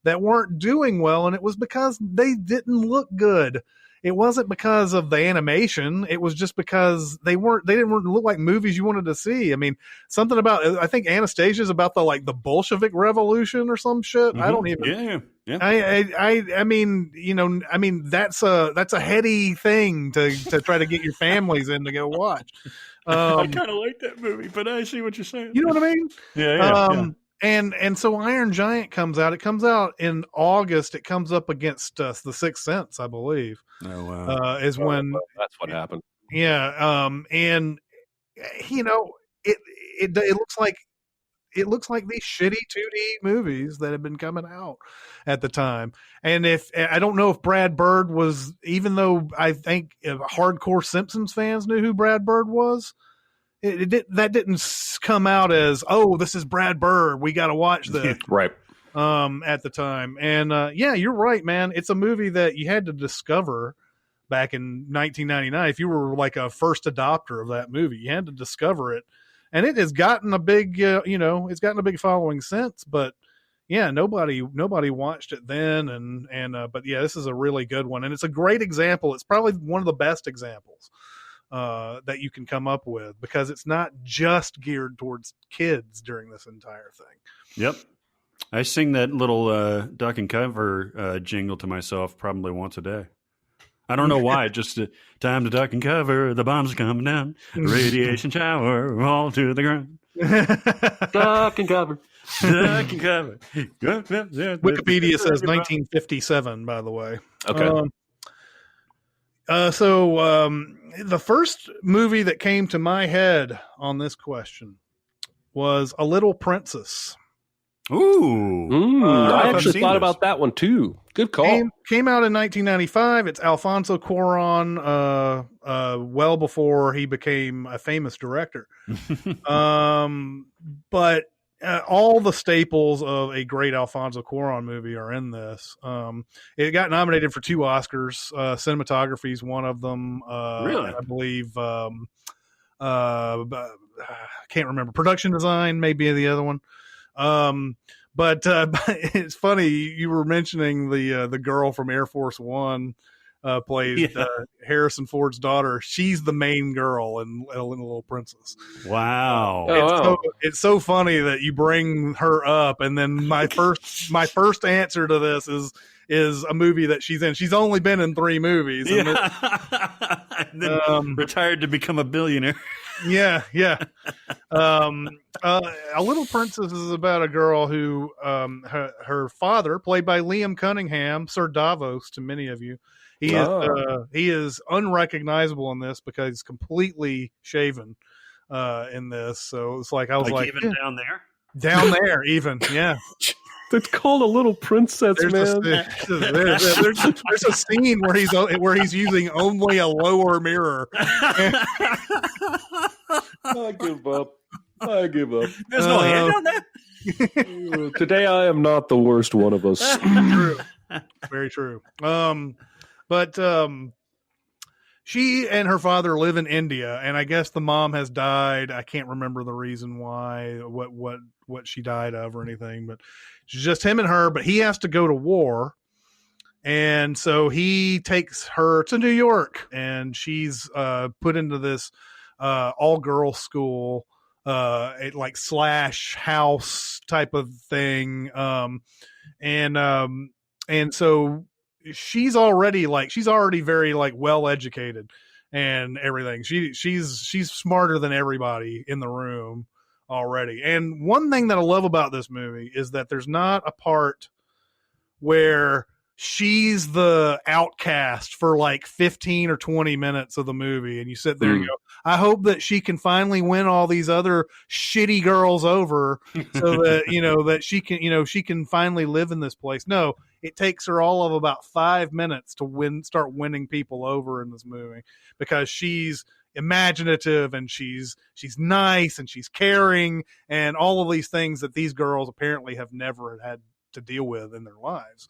that weren't doing well, and it was because they didn't look good. It wasn't because of the animation. It was just because they didn't look like movies you wanted to see. I mean, something about, I think Anastasia's about the Bolshevik Revolution or some shit. Mm-hmm. I don't even. Yeah. I mean, that's a heady thing to try to get your families in to go watch. I kind of like that movie, but I see what you're saying. You know what I mean? Yeah. And so Iron Giant comes out. It comes out in August. It comes up against The Sixth Sense, I believe. Oh wow! Is when that's what happened. Yeah. And it looks like these shitty 2D movies that have been coming out at the time. And I don't know if Brad Bird was, even though I think hardcore Simpsons fans knew who Brad Bird was, that didn't come out as, oh, this is Brad Bird, we got to watch this. Right. At the time. And yeah, you're right, man. It's a movie that you had to discover back in 1999. If you were like a first adopter of that movie, you had to discover it. And it has gotten a big, it's gotten a big following since. But yeah, nobody watched it then. But yeah, this is a really good one, and it's a great example. It's probably one of the best examples that you can come up with, because it's not just geared towards kids during this entire thing. Yep. I sing that little duck and cover jingle to myself probably once a day. I don't know why. Just time to duck and cover. The bombs are coming down. Radiation shower all to the ground. Duck and cover. Duck and cover. Wikipedia says 1957, by the way. Okay. So the first movie that came to my head on this question was A Little Princess. Ooh. I actually thought about that one too. Good call. Came out in 1995. It's Alfonso Cuarón, well before he became a famous director. But all the staples of a great Alfonso Cuarón movie are in this. It got nominated for 2 Oscars. Cinematography is one of them. Really? I believe. Can't remember. Production design may be the other one. But it's funny, you were mentioning the girl from Air Force One plays Harrison Ford's daughter. She's the main girl in Little Princess. Wow. It's so funny that you bring her up, and then my first answer to this is a movie that she's in. She's only been in 3 movies. And then retired to become a billionaire. Yeah. A Little Princess is about a girl who, her father, played by Liam Cunningham, Sir Davos to many of you, he is unrecognizable in this because he's completely shaven in this. So it's like, I was like even down there? Down there, even, yeah. It's called A Little Princess, man. There's a scene where he's using only a lower mirror. I give up. There's no hand on that? Today I am not the worst one of us. True. Very true. But she and her father live in India, and I guess the mom has died. I can't remember the reason why, what she died of or anything, but it's just him and her, but he has to go to war. And so he takes her to New York, and she's put into this all girls school, like / house type of thing. And so she's already very like well educated and everything. She's smarter than everybody in the room already. And one thing that I love about this movie is that there's not a part where she's the outcast for like 15 or 20 minutes of the movie, and you sit there and go, I hope that she can finally win all these other shitty girls over so that that she can finally live in this place. No, it takes her all of about 5 minutes to start winning people over in this movie, because she's imaginative and she's nice and she's caring and all of these things that these girls apparently have never had to deal with in their lives.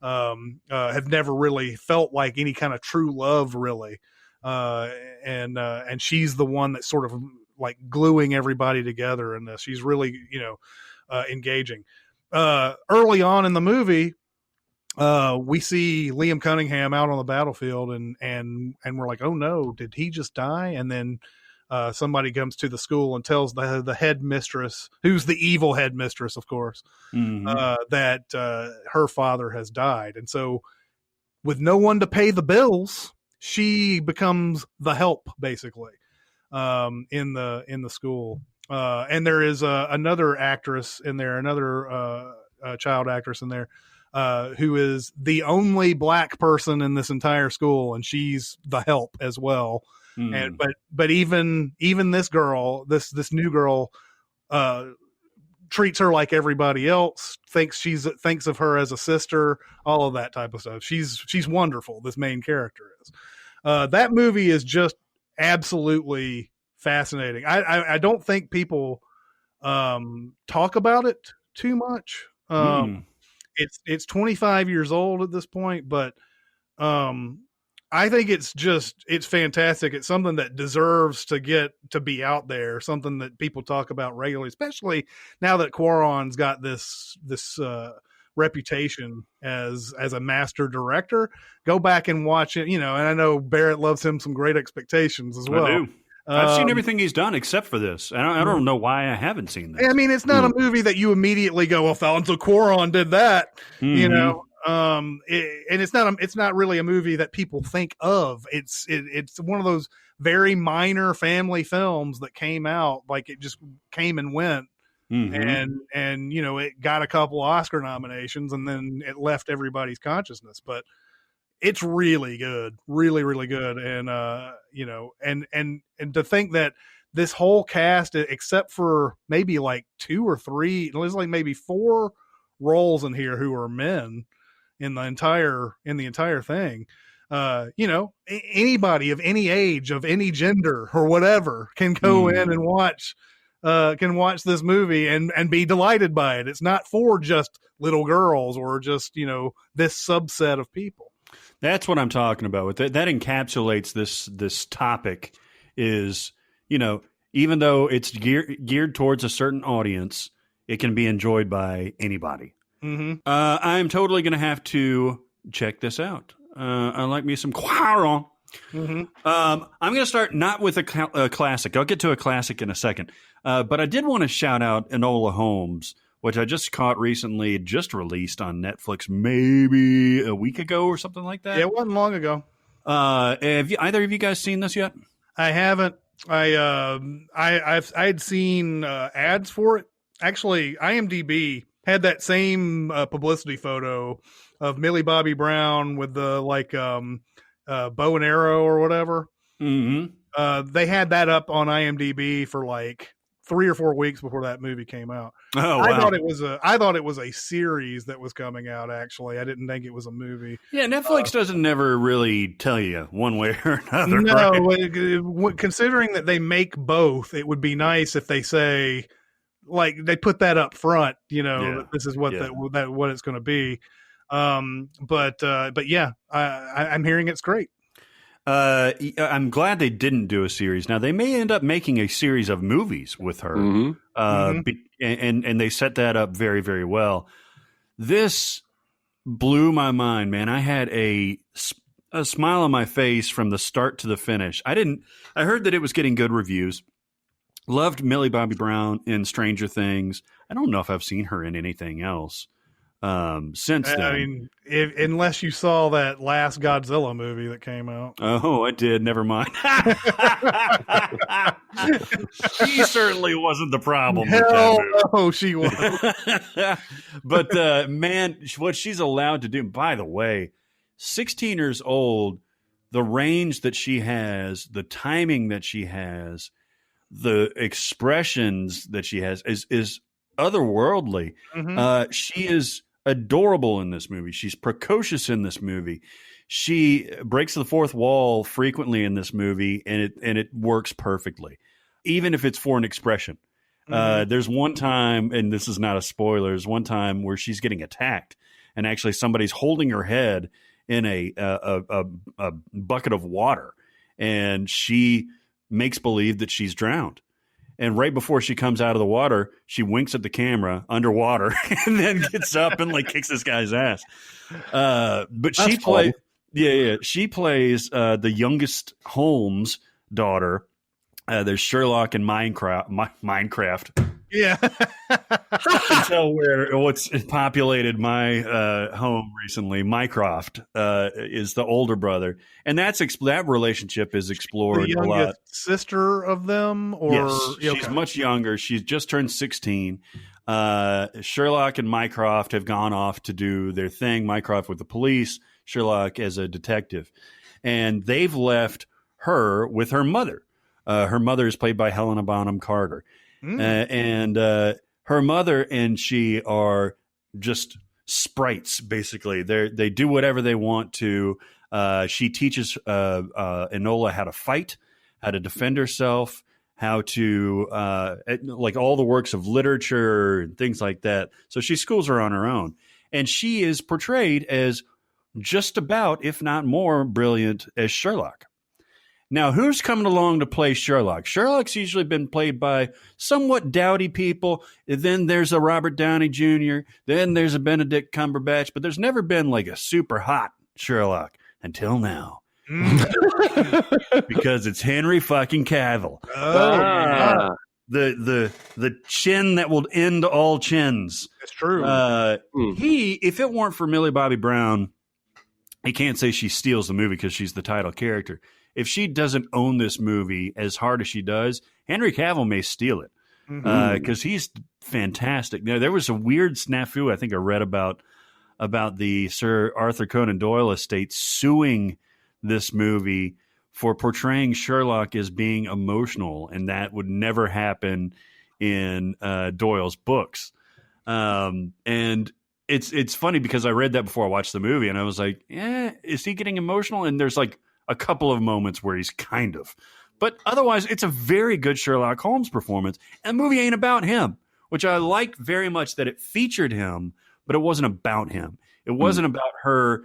Have never really felt like any kind of true love, really. And she's the one that's sort of like gluing everybody together in this. She's really, engaging. early on in the movie, we see Liam Cunningham out on the battlefield, and we're like, oh no, did he just die? And then somebody comes to the school and tells the headmistress, who's the evil headmistress, of course, that her father has died. And so with no one to pay the bills, she becomes the help, basically, in the school. And there is another actress in there, another child actress in there, who is the only black person in this entire school, and she's the help as well. And but even this girl, this new girl, treats her like everybody else, thinks of her as a sister, all of that type of stuff. She's wonderful. This main character is. That movie is just absolutely fascinating. I don't think people talk about it too much. It's 25 years old at this point, but I think it's fantastic. It's something that deserves to be out there, something that people talk about regularly, especially now that Cuarón's got this reputation as a master director. Go back and watch it, and I know Barrett loves him some Great Expectations as well. I do. I've seen everything he's done except for this. I don't know why I haven't seen this. I mean, it's not a movie that you immediately go, well, Alfonso Cuarón did that, and it's not really a movie that people think of. It's one of those very minor family films that came out, like it just came and went. And it got a couple Oscar nominations, and then it left everybody's consciousness. But it's really good, really, really good. And and to think that this whole cast, except for maybe like 2 or 3, there's like maybe 4 roles in here who are men in the entire thing. Anybody of any age, of any gender or whatever can go in and watch this movie and be delighted by it. It's not for just little girls or just, this subset of people. That's what I'm talking about. With that encapsulates this topic is, even though it's geared towards a certain audience, it can be enjoyed by anybody. I'm totally going to have to check this out. I like me some Cuarón. I'm going to start not with a classic. I'll get to a classic in a second. But I did want to shout out Enola Holmes, which I just caught recently, just released on Netflix maybe a week ago or something like that. Yeah, it wasn't long ago. Have either of you guys seen this yet? I haven't. I'd seen ads for it. Actually, IMDb had that same publicity photo of Millie Bobby Brown with the bow and arrow or whatever. They had that up on IMDb for like 3 or 4 weeks before that movie came out. Oh, wow. I thought it was a series that was coming out. Actually, I didn't think it was a movie. Yeah, Netflix doesn't never really tell you one way or another. No, right? Considering that they make both, it would be nice if they say, like, they put that up front. That this is what what it's going to be. But yeah, I'm hearing it's great. I'm glad they didn't do a series. Now they may end up making a series of movies with her, and they set that up very, very well. This blew my mind, man. I had a smile on my face from the start to the finish. I heard that it was getting good reviews. Loved Millie Bobby Brown in Stranger Things. I don't know if I've seen her in anything else since then. I mean, unless you saw that last Godzilla movie that came out. Oh, I did. Never mind. She certainly wasn't the problem. Hell no, she was. But man, what she's allowed to do, by the way, 16 years old, the range that she has, the timing that she has, the expressions that she has is otherworldly. She is adorable in this movie. She's precocious in this movie. She breaks the fourth wall frequently in this movie, and it works perfectly, even if it's for an expression. There's one time, and this is not a spoiler, there's one time where she's getting attacked, and actually somebody's holding her head in a bucket of water, and she makes believe that she's drowned. And right before she comes out of the water, she winks at the camera underwater and then gets up and like kicks this guy's ass. But she plays, she plays the youngest Holmes daughter. There's Sherlock and Minecraft. Yeah. I can tell what's populated my home recently. Mycroft is the older brother, and that relationship is explored the a lot. Sister of them, or yes, she's much younger. She's just turned 16. Sherlock and Mycroft have gone off to do their thing. Mycroft with the police, Sherlock as a detective, and they've left her with her mother. Her mother is played by Helena Bonham Carter. And her mother and she are just sprites, basically. They do whatever they want to. She teaches Enola how to fight, how to defend herself, how to like all the works of literature and things like that. So she schools her on her own. And she is portrayed as just about, if not more, brilliant as Sherlock. Now, who's coming along to play Sherlock? Sherlock's usually been played by somewhat dowdy people. Then there's a Robert Downey Jr. Then there's a Benedict Cumberbatch. But there's never been like a super hot Sherlock until now. Because it's Henry fucking Cavill. The chin that will end all chins. That's true. If it weren't for Millie Bobby Brown, I can't say she steals the movie because she's the title character. If she doesn't own this movie as hard as she does, Henry Cavill may steal it because he's fantastic. Now, there was a weird snafu I think I read about the Sir Arthur Conan Doyle estate suing this movie for portraying Sherlock as being emotional, and that would never happen in Doyle's books. And it's funny because I read that before I watched the movie, and I was like, is he getting emotional? And there's like a couple of moments where he's kind of. But otherwise, it's a very good Sherlock Holmes performance. And the movie ain't about him, which I like very much that it featured him, but it wasn't about him. It wasn't about her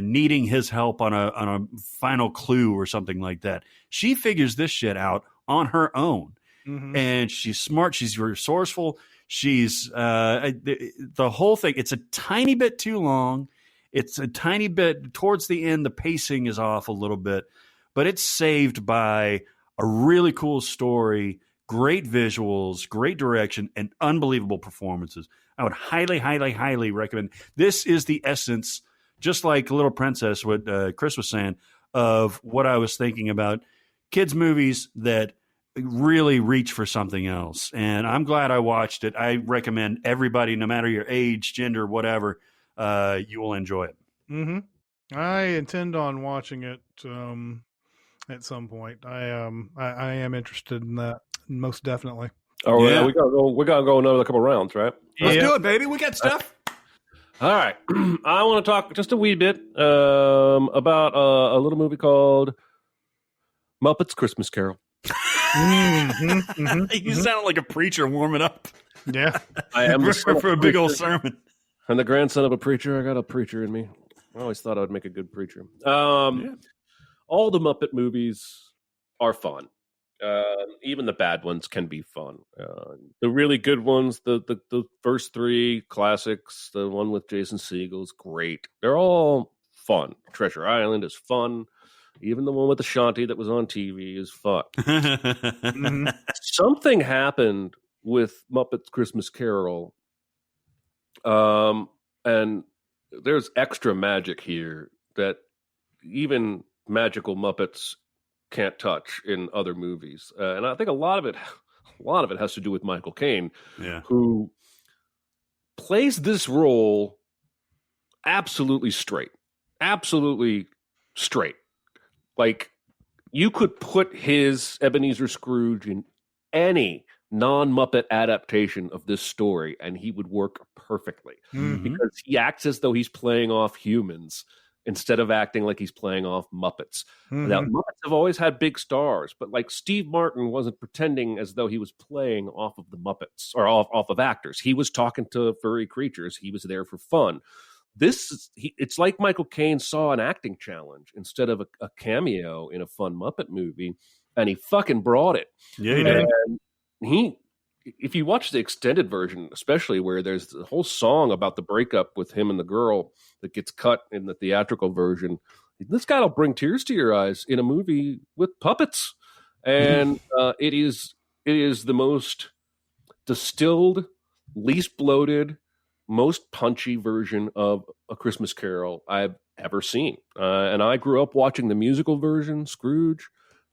needing his help on a final clue or something like that. She figures this shit out on her own. And she's smart. She's resourceful. She's the whole thing. It's a tiny bit too long. It's a tiny bit towards the end. The pacing is off a little bit, but it's saved by a really cool story, great visuals, great direction, and unbelievable performances. I would highly, highly, highly recommend. This is the essence, just like Little Princess, what Chris was saying, of what I was thinking about kids' movies that really reach for something else. And I'm glad I watched it. I recommend everybody, no matter your age, gender, whatever, you will enjoy it. I intend on watching it at some point. I am interested in that, most definitely. Oh yeah, we gotta go another couple rounds, right? Let's do it, baby. We got stuff. All right, I want to talk just a wee bit about a little movie called Muppets Christmas Carol. You sound like a preacher warming up. Yeah, I am for a big old sermon. I'm the grandson of a preacher. I got a preacher in me. I always thought I would make a good preacher. All the Muppet movies are fun. Even the bad ones can be fun. The really good ones, the first three classics, the one with Jason Segel is great. They're all fun. Treasure Island is fun. Even the one with Ashanti that was on TV is fun. Something happened with Muppets Christmas Carol. And there's extra magic here that even magical Muppets can't touch in other movies. And I think a lot of it has to do with Michael Caine, who plays this role absolutely straight. Like, you could put his Ebenezer Scrooge in any non-Muppet adaptation of this story, and he would work perfectly because he acts as though he's playing off humans instead of acting like he's playing off Muppets. Now, Muppets have always had big stars, but like Steve Martin wasn't pretending as though he was playing off of the Muppets or off of actors. He was talking to furry creatures. He was there for fun. It's like Michael Caine saw an acting challenge instead of a cameo in a fun Muppet movie, and he fucking brought it. Yeah, he did. if you watch the extended version, especially where there's the whole song about the breakup with him and the girl that gets cut in the theatrical version, this guy will bring tears to your eyes in a movie with puppets. And it is the most distilled, least bloated, most punchy version of A Christmas Carol I've ever seen. And I grew up watching the musical version, Scrooge.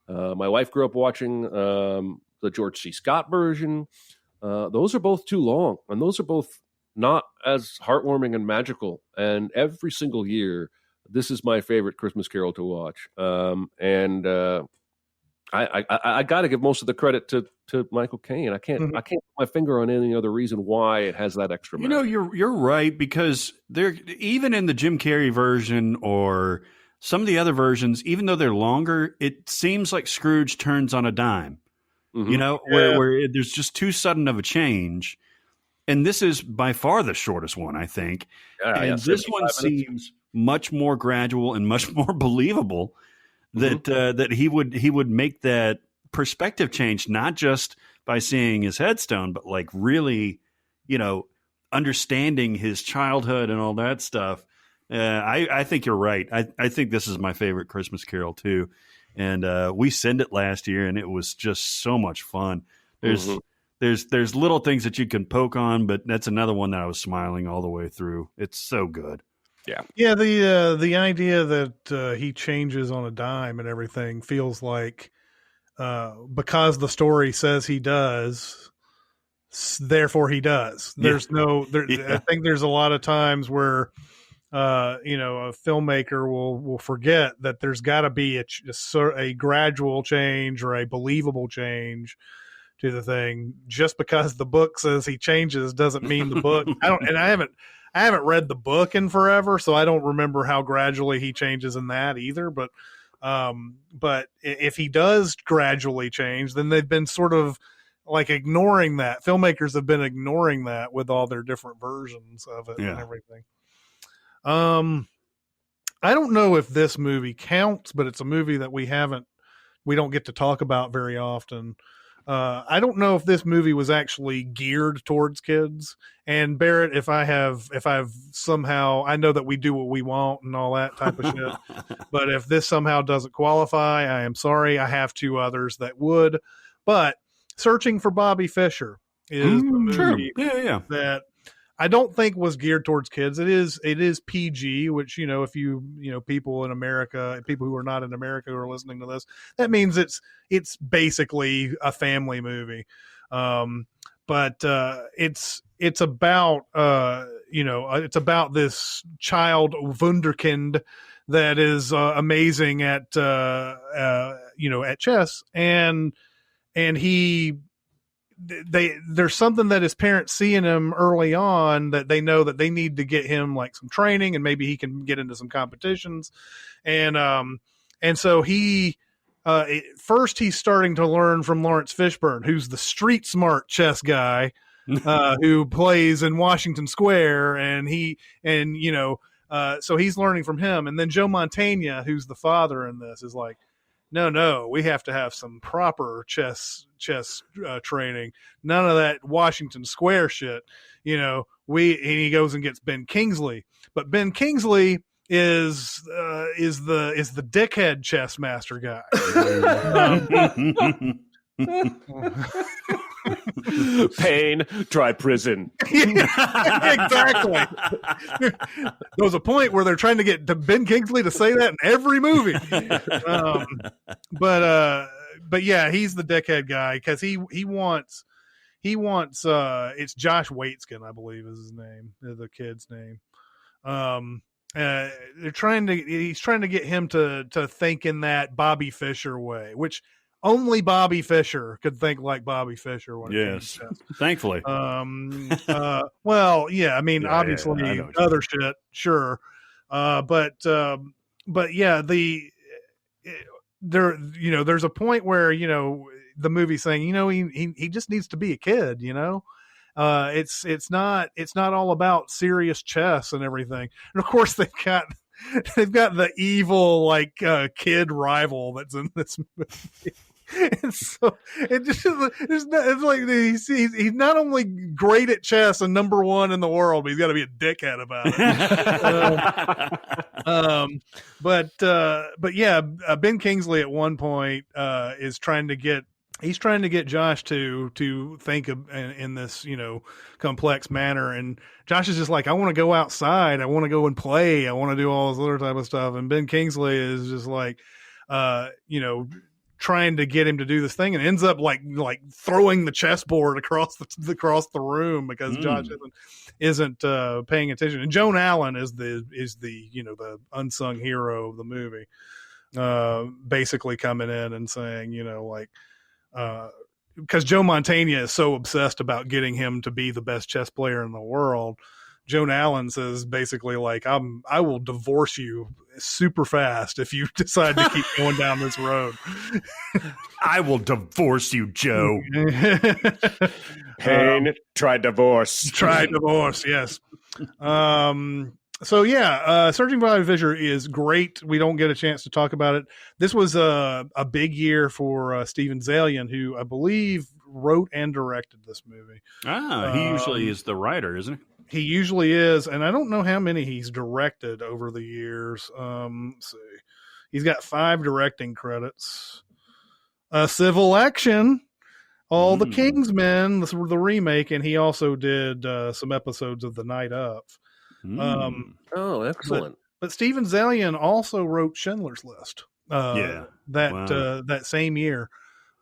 My wife grew up watching the George C. Scott version. Those are both too long, and those are both not as heartwarming and magical. And every single year, this is my favorite Christmas Carol to watch. I got to give most of the credit to Michael Caine. I can't put my finger on any other reason why it has that extra. You know, you're right, because they're even in the Jim Carrey version or some of the other versions, even though they're longer, it seems like Scrooge turns on a dime. You know, where there's just too sudden of a change. And this is by far the shortest one, I think. And this one seems much more gradual and much more believable that he would make that perspective change, not just by seeing his headstone, but like really, you know, understanding his childhood and all that stuff. I think you're right. I think this is my favorite Christmas Carol too. And we sent it last year, and it was just so much fun. There's little things that you can poke on, but that's another one that I was smiling all the way through. It's so good. Yeah. The idea that he changes on a dime and everything feels like because the story says he does, therefore he does. There's I think there's a lot of times where a filmmaker will forget that there's got to be a gradual change or a believable change to the thing. Just because the book says he changes doesn't mean the book. I haven't read the book in forever, so I don't remember how gradually he changes in that either. But if he does gradually change, then they've been sort of like ignoring that. Filmmakers have been ignoring that with all their different versions of it and everything. I don't know if this movie counts, but it's a movie that we don't get to talk about very often. I don't know if this movie was actually geared towards kids. And Barrett, if I've somehow, I know that we do what we want and all that type of shit, but if this somehow doesn't qualify, I am sorry. I have two others that would, but Searching for Bobby Fischer is the movie that I don't think was geared towards kids. It is PG, which, if people in America, people who are not in America who are listening to this, that means it's basically a family movie. But it's about, it's about this child wunderkind that is amazing at chess. And there's something that his parents see in him early on that they know that they need to get him like some training and maybe he can get into some competitions. And so first he's starting to learn from Lawrence Fishburne, who's the street smart chess guy, who plays in Washington Square. So he's learning from him. And then Joe Mantegna, who's the father in this, is like, no, we have to have some proper chess training. None of that Washington Square shit. And he goes and gets Ben Kingsley, but Ben Kingsley is the dickhead chess master guy. Pain, try prison. Exactly. There was a point where they're trying to get Ben Kingsley to say that in every movie. But yeah, he's the dickhead guy because he wants it's Josh Waitzkin, I believe is his name, the kid's name. He's trying to get him to think in that Bobby Fischer way, which only Bobby Fischer could think like Bobby Fischer. Yes, thankfully. Well, yeah, I mean, obviously other shit, sure. But yeah, there's a point where, the movie's saying, he just needs to be a kid, it's not all about serious chess and everything. And of course they've got the evil, kid rival that's in this movie. And so it's like he's not only great at chess and number one in the world, but he's got to be a dickhead about it. But yeah, Ben Kingsley at one point is trying to get Josh to think of in this, complex manner. And Josh is just like, I want to go outside. I want to go and play. I want to do all this other type of stuff. And Ben Kingsley is just like, trying to get him to do this thing, and ends up like throwing the chessboard across the room because Josh isn't paying attention. And Joan Allen is the the unsung hero of the movie, basically coming in and saying, because Joe Mantegna is so obsessed about getting him to be the best chess player in the world. Joan Allen says basically like, I will divorce you super fast if you decide to keep going down this road. I will divorce you, Joe. Pain, try divorce. Try divorce, yes. So yeah, Searching for Bobby Fischer is great. We don't get a chance to talk about it. This was a big year for Steven Zaillian, who I believe wrote and directed this movie. He usually is the writer, isn't he? He usually is, and I don't know how many he's directed over the years. Let's see. He's got 5 directing credits. Civil Action, All the Kingsmen, the remake, and he also did some episodes of The Night Of. Oh, excellent. But Steven Zaillian also wrote Schindler's List. That same year.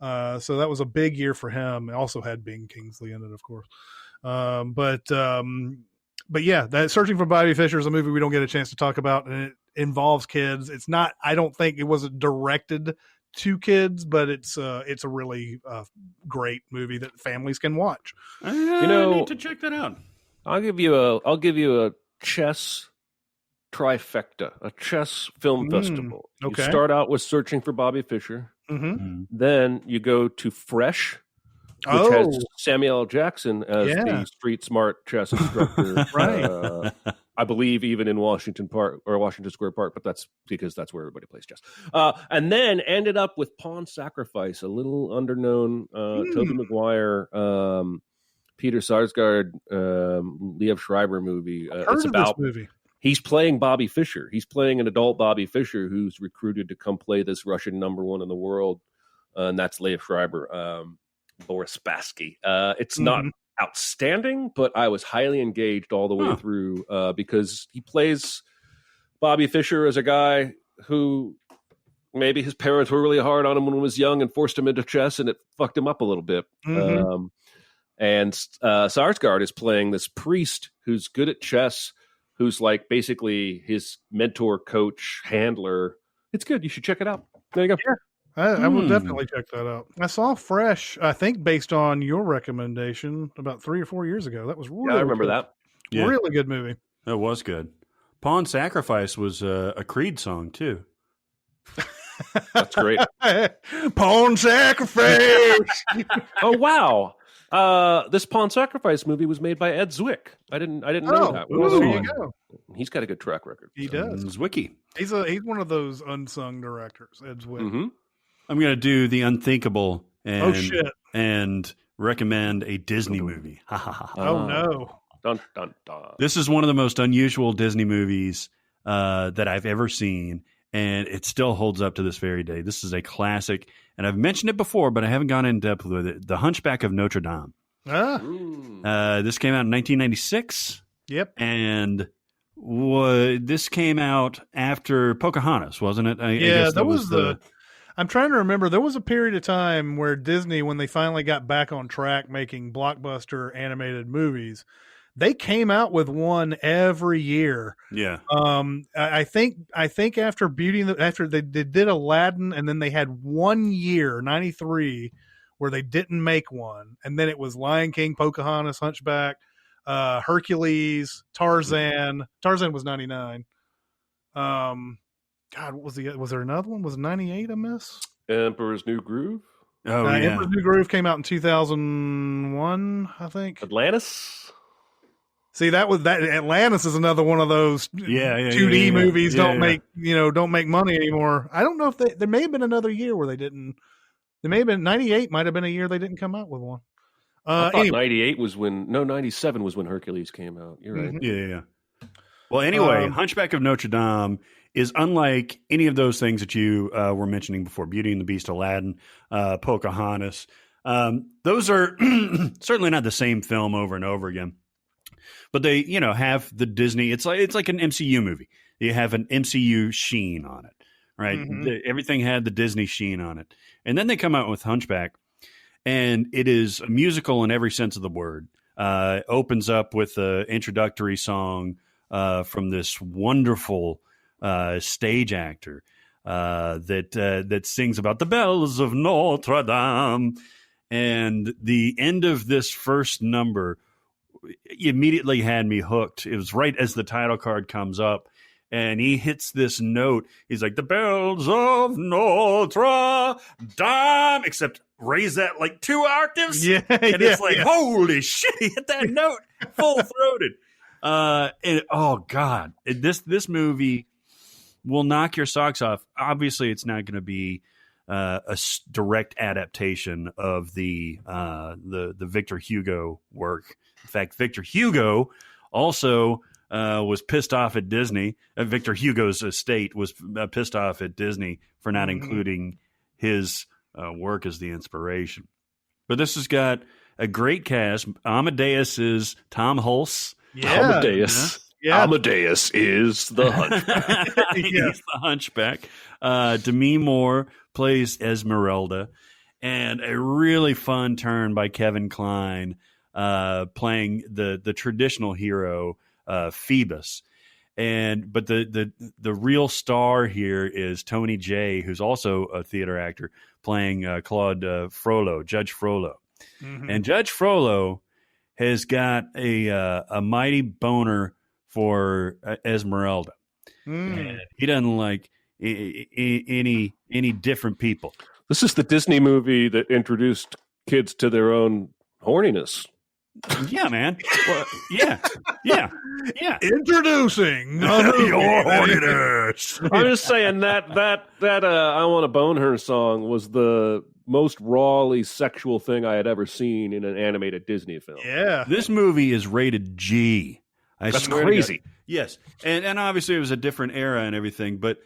So that was a big year for him. It also had Ben Kingsley in it, of course. But yeah, that Searching for Bobby Fischer is a movie we don't get a chance to talk about, and it involves kids. It's not, I don't think it wasn't directed to kids, but it's a really great movie that families can watch. I need to check that out. I'll give you a chess trifecta, a chess film festival. Okay. You start out with Searching for Bobby Fischer. Then you go to Fresh, which has Samuel L. Jackson as the street smart chess instructor. Right. I believe even in Washington Park or Washington Square Park, but that's because that's where everybody plays chess. And then ended up with Pawn Sacrifice, a little underknown Tobey Maguire, Peter Sarsgaard, Liev Schreiber movie. It's about this movie. He's playing Bobby Fischer. He's playing an adult Bobby Fischer who's recruited to come play this Russian number one in the world, and that's Liev Schreiber. Boris Spassky. It's not outstanding, but I was highly engaged all the way through because he plays Bobby Fischer as a guy who maybe his parents were really hard on him when he was young and forced him into chess, and it fucked him up a little bit. And Sarsgaard is playing this priest who's good at chess, who's like basically his mentor, coach, handler. It's good. You should check it out. There you go. Yeah. I will definitely check that out. I saw Fresh, I think, based on your recommendation about 3 or 4 years ago. That was really I remember that. Yeah. Really good movie. That was good. Pawn Sacrifice was a Creed song, too. That's great. Pawn Sacrifice! Oh, wow. This Pawn Sacrifice movie was made by Ed Zwick. I didn't know that. There you go. He's got a good track record. He does. Zwicky. He's one of those unsung directors, Ed Zwick. I'm going to do the unthinkable and recommend a Disney movie. Oh, no. Dun, dun, dun. This is one of the most unusual Disney movies that I've ever seen, and it still holds up to this very day. This is a classic, and I've mentioned it before, but I haven't gone in depth with it. The Hunchback of Notre Dame. This came out in 1996. Yep. And this came out after Pocahontas, wasn't it? I guess that was the... I'm trying to remember. There was a period of time where Disney, when they finally got back on track making blockbuster animated movies, they came out with one every year. Yeah. I think after after they did Aladdin, and then they had 1 year, 93, where they didn't make one, and then it was Lion King, Pocahontas, Hunchback, Hercules, Tarzan. Tarzan was 99. God, what was there another one? Was 98 a miss? Emperor's New Groove? Oh, yeah. Emperor's New Groove came out in 2001, I think. Atlantis? See, that Atlantis is another one of those 2D movies don't make money anymore. I don't know if there may have been another year where they didn't They may have been 98. Might have been a year they didn't come out with one. I thought Anyway. 98 was 97 was when Hercules came out. You're right. Yeah. Well, anyway, Hunchback of Notre Dame is unlike any of those things that you were mentioning before. Beauty and the Beast, Aladdin, Pocahontas. Those are certainly not the same film over and over again. But they, have the Disney. It's like an MCU movie. You have an MCU sheen on it, right? Everything had the Disney sheen on it. And then they come out with Hunchback, and it is a musical in every sense of the word. Opens up with an introductory song from this wonderful stage actor that sings about the bells of Notre Dame. And the end of this first number immediately had me hooked. It was right as the title card comes up, and he hits this note. He's like, the bells of Notre Dame, except raise that like 2 octaves. Yeah, and it's like, holy shit, he hit that note full-throated. And oh God, this movie will knock your socks off. Obviously, it's not going to be a direct adaptation of the Victor Hugo work. In fact, Victor Hugo also was pissed off at Disney. Victor Hugo's estate was pissed off at Disney for not including his work as the inspiration. But this has got a great cast. Amadeus is Tom Hulse. Yeah. Amadeus. Yeah. Amadeus is the Hunchback. He's the Hunchback. Demi Moore plays Esmeralda, and a really fun turn by Kevin Kline playing the traditional hero Phoebus. But the real star here is Tony Jay, who's also a theater actor, playing Claude Frollo, Judge Frollo. And Judge Frollo has got a mighty boner for Esmeralda. And he doesn't like any different people. This is the Disney movie that introduced kids to their own horniness. Yeah, man. Well, yeah. Introducing your horniness. I'm just saying that I Want to Bone Her song was the most rawly sexual thing I had ever seen in an animated Disney film. Yeah. This movie is rated G. That's crazy. Yes. And obviously it was a different era and everything, but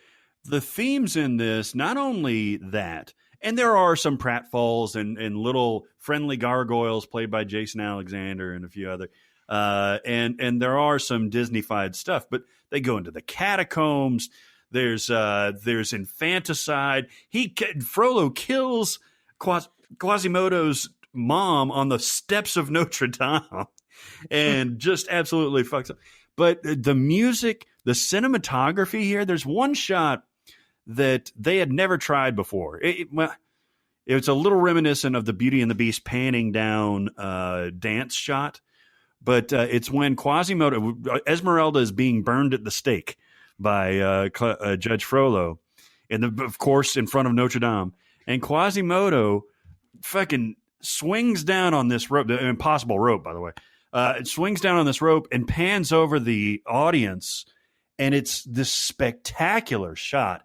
the themes in this, not only that, and there are some pratfalls and little friendly gargoyles played by Jason Alexander and a few other, and there are some Disney-fied stuff, but they go into the catacombs. There's infanticide. Frollo kills Quasimodo's mom on the steps of Notre Dame, and just absolutely fucks up. But the music, the cinematography here, there's one shot that they had never tried before. It's a little reminiscent of the Beauty and the Beast panning down dance shot, but it's when Esmeralda is being burned at the stake by Judge Frollo, of course, in front of Notre Dame. And Quasimodo fucking swings down on this rope, the impossible rope, by the way. It swings down on this rope and pans over the audience, and it's this spectacular shot.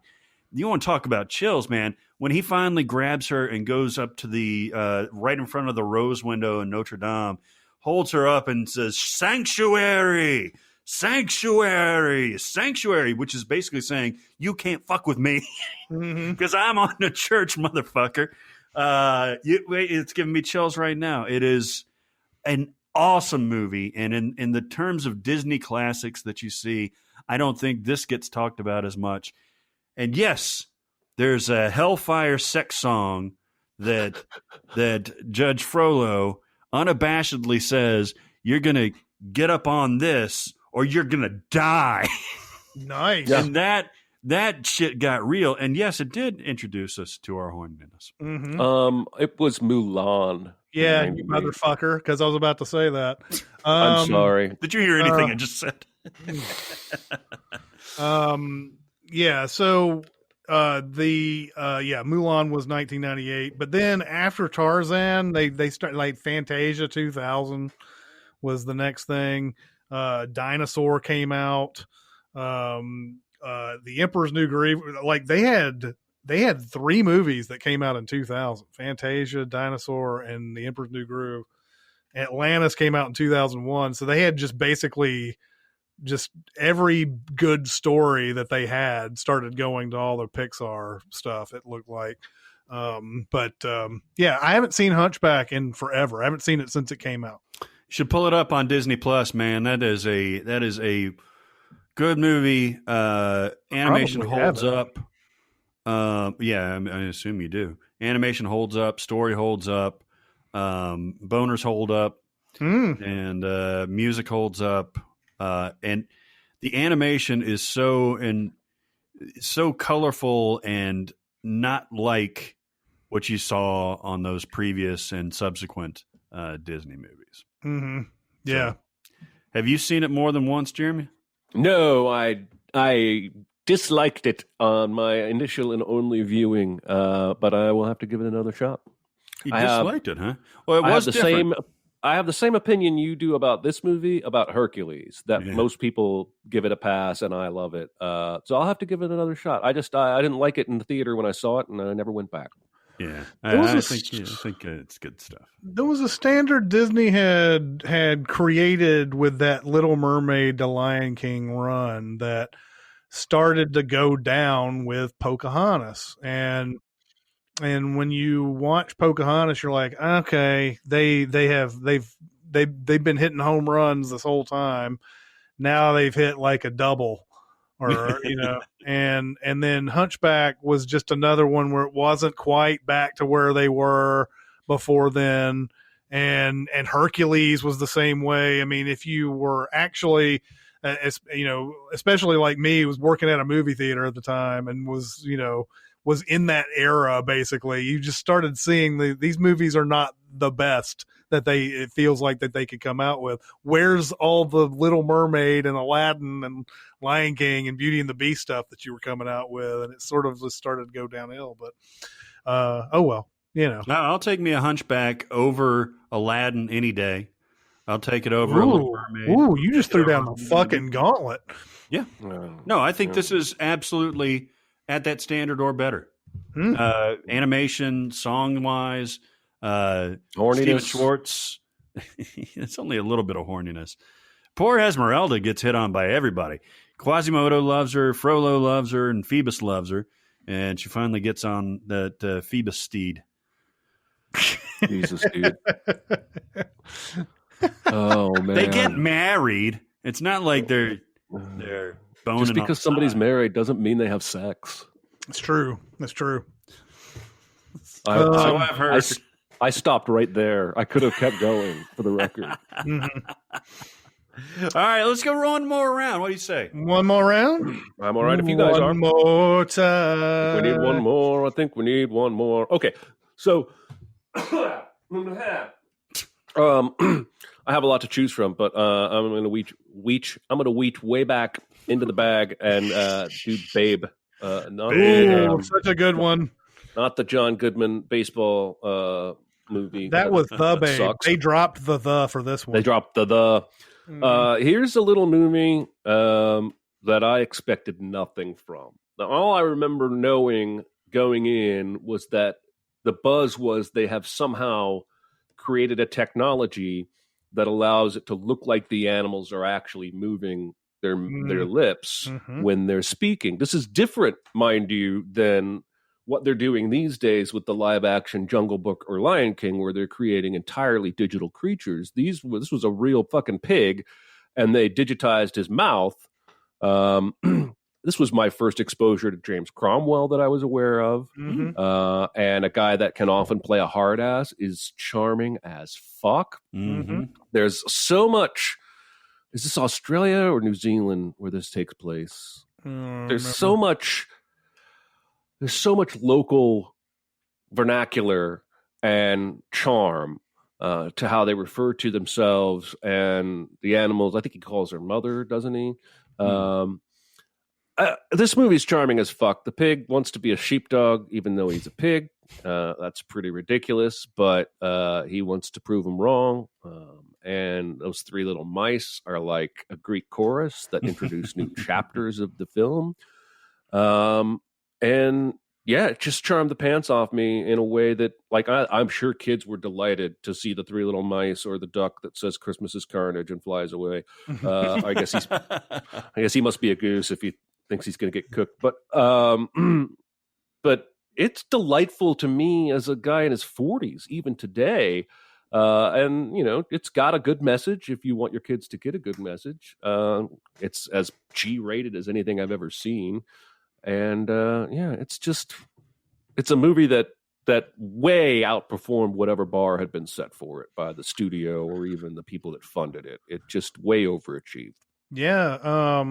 You want to talk about chills, man. When he finally grabs her and goes up to the right in front of the rose window in Notre Dame, holds her up and says, "Sanctuary, sanctuary, sanctuary," which is basically saying, you can't fuck with me because I'm on the church, motherfucker. It's giving me chills right now. It is an awesome movie. And in the terms of Disney classics that you see, I don't think this gets talked about as much. And yes, there's a Hellfire sex song that Judge Frollo unabashedly says, you're going to get up on this or you're going to die. Nice. And that shit got real. And yes, it did introduce us to our horniness. It was Mulan. Yeah, you motherfucker, because I was about to say that. I'm sorry. Did you hear anything I just said? Yeah, so Mulan was 1998, but then after Tarzan, they start like Fantasia 2000 was the next thing. Dinosaur came out. The Emperor's New Groove, like they had they had 3 movies that came out in 2000: Fantasia, Dinosaur, and The Emperor's New Groove. Atlantis came out in 2001, so they had just basically just every good story that they had started going to all the Pixar stuff. It looked like, yeah, I haven't seen Hunchback in forever. I haven't seen it since it came out. You should pull it up on Disney Plus, man. That is a good movie. Animation holds up. Yeah, I assume you do. Animation holds up. Story holds up. Boners hold up. And music holds up. And the animation is so colorful and not like what you saw on those previous and subsequent Disney movies. Mm-hmm. Yeah. So, have you seen it more than once, Jeremy? No, I disliked it on my initial and only viewing, but I will have to give it another shot. You disliked it, huh? Well, it was different. I have the same opinion you do about this movie, about Hercules, that most people give it a pass, and I love it. So I'll have to give it another shot. I didn't like it in the theater when I saw it, and I never went back. Yeah, I think it's good stuff. There was a standard Disney had created with that Little Mermaid to Lion King run that started to go down with Pocahontas, and when you watch Pocahontas, you're like, okay, they've been hitting home runs this whole time. Now they've hit like a double, or and then Hunchback was just another one where it wasn't quite back to where they were before then, and Hercules was the same way. I mean, if you were actually, especially like me, was working at a movie theater at the time and was in that era, basically, you just started seeing these movies are not the best that it feels like that they could come out with. Where's all the Little Mermaid and Aladdin and Lion King and Beauty and the Beast stuff that you were coming out with? And it sort of just started to go downhill, but oh well, No, I'll take me a Hunchback over Aladdin any day. I'll take it over a Little Mermaid. Ooh, you just threw down the fucking gauntlet. Yeah. No, I think this is absolutely at that standard or better. Animation, song-wise, Steven Schwartz. It's only a little bit of horniness. Poor Esmeralda gets hit on by everybody. Quasimodo loves her, Frollo loves her, and Phoebus loves her. And she finally gets on that Phoebus steed. Jesus, dude. Oh, man. They get married. It's not like they're boning. Just because somebody's married doesn't mean they have sex. It's true. That's true. So I've heard. I stopped right there. I could have kept going for the record. All right, let's go one more round. What do you say? One more round? I'm all right if you guys are. One more time. We need one more. I think we need one more. Okay, so I have a lot to choose from, but I'm going to reach way back into the bag and do Babe. Such a good one. Not the John Goodman baseball movie. That was the Babe. Sucks. They dropped the for this one. They dropped the. Here's a little movie that I expected nothing from. Now, all I remember knowing going in was that the buzz was they have somehow created a technology that allows it to look like the animals are actually moving their lips when they're speaking. This is different, mind you, than what they're doing these days with the live action Jungle Book or Lion King, where they're creating entirely digital creatures. This was a real fucking pig, and they digitized his mouth. This was my first exposure to James Cromwell that I was aware of. And a guy that can often play a hard ass is charming as fuck. There's so much. Is this Australia or New Zealand where this takes place? There's so much local vernacular and charm to how they refer to themselves and the animals. I think he calls her mother, doesn't he? This movie's charming as fuck. The pig wants to be a sheepdog, even though he's a pig. That's pretty ridiculous, but he wants to prove him wrong. And those 3 little mice are like a Greek chorus that introduce new chapters of the film. And yeah, it just charmed the pants off me in a way that, like, I'm sure kids were delighted to see the Three Little Mice or the duck that says "Christmas is carnage" and flies away. I guess he must be a goose if he thinks he's going to get cooked. But but it's delightful to me as a guy in his 40s, even today. And, it's got a good message if you want your kids to get a good message. It's as G-rated as anything I've ever seen. And, it's a movie that way outperformed whatever bar had been set for it by the studio or even the people that funded it. It just way overachieved. Yeah.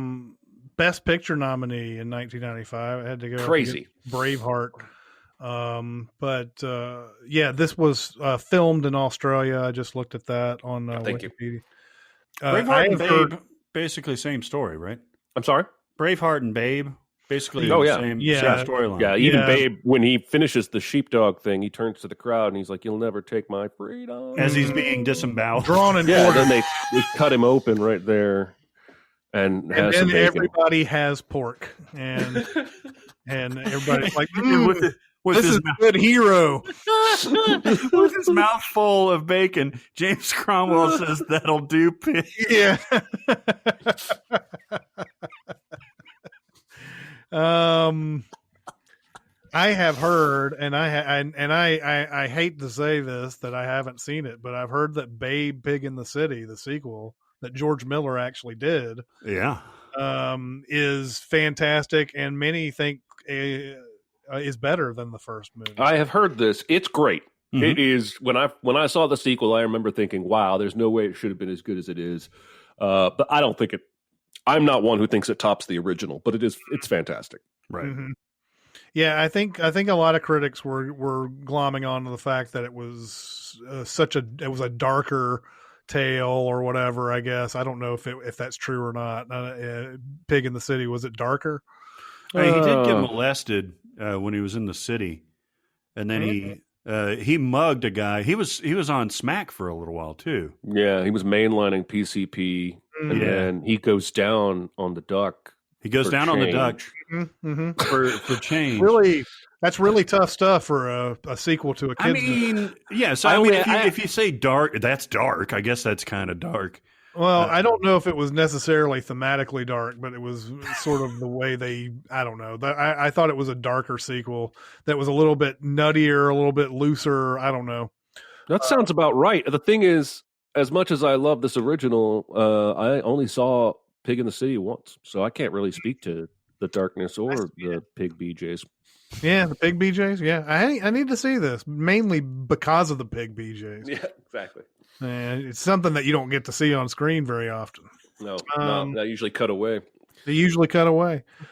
Best Picture nominee in 1995. I had to go crazy. Braveheart. This was filmed in Australia. I just looked at that on Wikipedia. Braveheart and Babe, basically same story, right? I'm sorry? Braveheart and Babe, basically same storyline. Yeah, even Babe, when he finishes the sheepdog thing, he turns to the crowd and he's like, "You'll never take my freedom." As he's being disemboweled. Drawn and then they cut him open right there. And then everybody has pork. And everybody's like, with this is a good hero. With his mouth full of bacon, James Cromwell says, "That'll do, pig." Yeah. I have heard, and I hate to say this that I haven't seen it, but I've heard that Babe Pig in the City, the sequel that George Miller actually did, is fantastic, and many think is better than the first movie. I have heard this. It's great. Mm-hmm. It is. When I saw the sequel, I remember thinking, "Wow, there's no way it should have been as good as it is." But I don't think it. I'm not one who thinks it tops the original, but it's fantastic. Right. Mm-hmm. Yeah, I think a lot of critics were glomming on to the fact that it was it was a darker tale or whatever. I guess I don't know if that's true or not. Pig in the City, was it darker? He did get molested when he was in the city, and then he mugged a guy. He was on Smack for a little while too. Yeah, he was mainlining PCP, and then he goes down on the duck. He goes down on the duck for change. Really, that's really tough stuff for a sequel to a kid's movie. If you say dark, that's dark. I guess that's kind of dark. Well, I don't know if it was necessarily thematically dark, but it was sort of the way I don't know. I thought it was a darker sequel that was a little bit nuttier, a little bit looser. I don't know. That sounds about right. The thing is, as much as I love this original, I only saw Pig in the City once, so I can't really speak to the darkness or the Pig BJs. Yeah, the Pig BJs. Yeah, I need to see this, mainly because of the Pig BJs. Yeah, exactly. And it's something that you don't get to see on screen very often. No, they usually cut away.